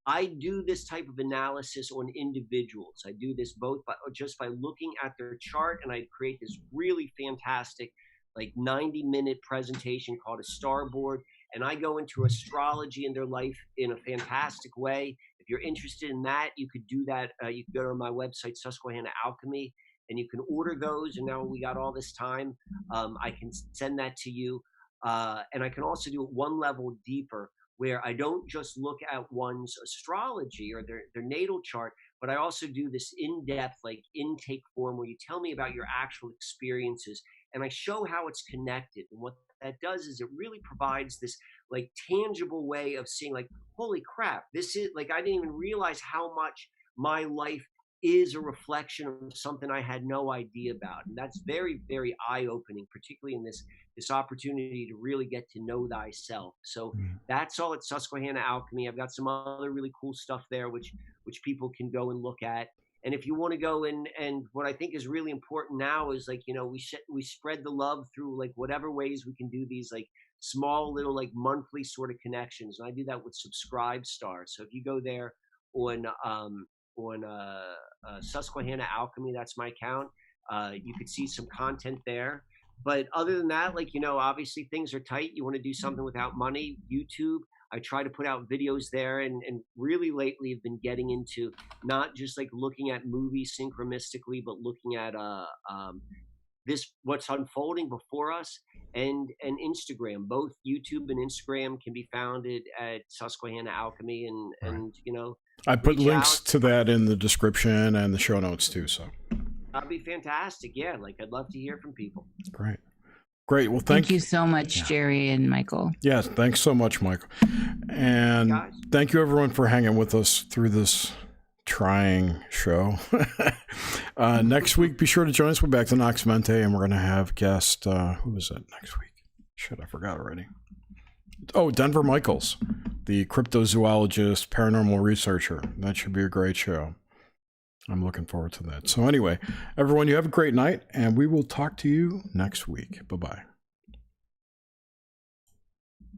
I do this type of analysis on individuals. I do this both just by looking at their chart, and I create this really fantastic like 90-minute presentation called a star board, and I go into astrology in their life in a fantastic way. If you're interested in that, you could do that. You can go to my website, Susquehanna Alchemy, and you can order those. And now we got all this time. I can send that to you. And I can also do it one level deeper, where I don't just look at one's astrology or their natal chart, but I also do this in-depth like intake form where you tell me about your actual experiences, and I show how it's connected. And what that does is it really provides this like tangible way of seeing like, holy crap, this is like, I didn't even realize how much my life is a reflection of something I had no idea about. And that's very, very eye-opening, particularly in this opportunity to really get to know thyself. So that's all at Susquehanna Alchemy. I've got some other really cool stuff there, which people can go and look at. And if you want to go and what I think is really important now is like, you know, we spread the love through like whatever ways we can do these like small little like monthly sort of connections. And I do that with Subscribe Star. So if you go there on Susquehanna Alchemy, that's my account. You could see some content there. But other than that, like, you know, obviously things are tight. You want to do something without money, YouTube. I try to put out videos there, and really lately have been getting into not just like looking at movies synchronistically, but looking at this what's unfolding before us, and Instagram. Both YouTube and Instagram can be found at Susquehanna Alchemy, and you know, I put links to that in the description and the show notes too. So that'd be fantastic. Yeah, like I'd love to hear from people. Great. Well, thank you so much, Jerry and Michael. Yes, thanks so much, Michael. And thank you everyone for hanging with us through this trying show. Next week, be sure to join us. We're back to Nox Mente, and we're going to have guest, who is it next week? Shit, I forgot already. Oh, Denver Michaels, the cryptozoologist, paranormal researcher. That should be a great show. I'm looking forward to that. So anyway, everyone, you have a great night, and we will talk to you next week. Bye-bye.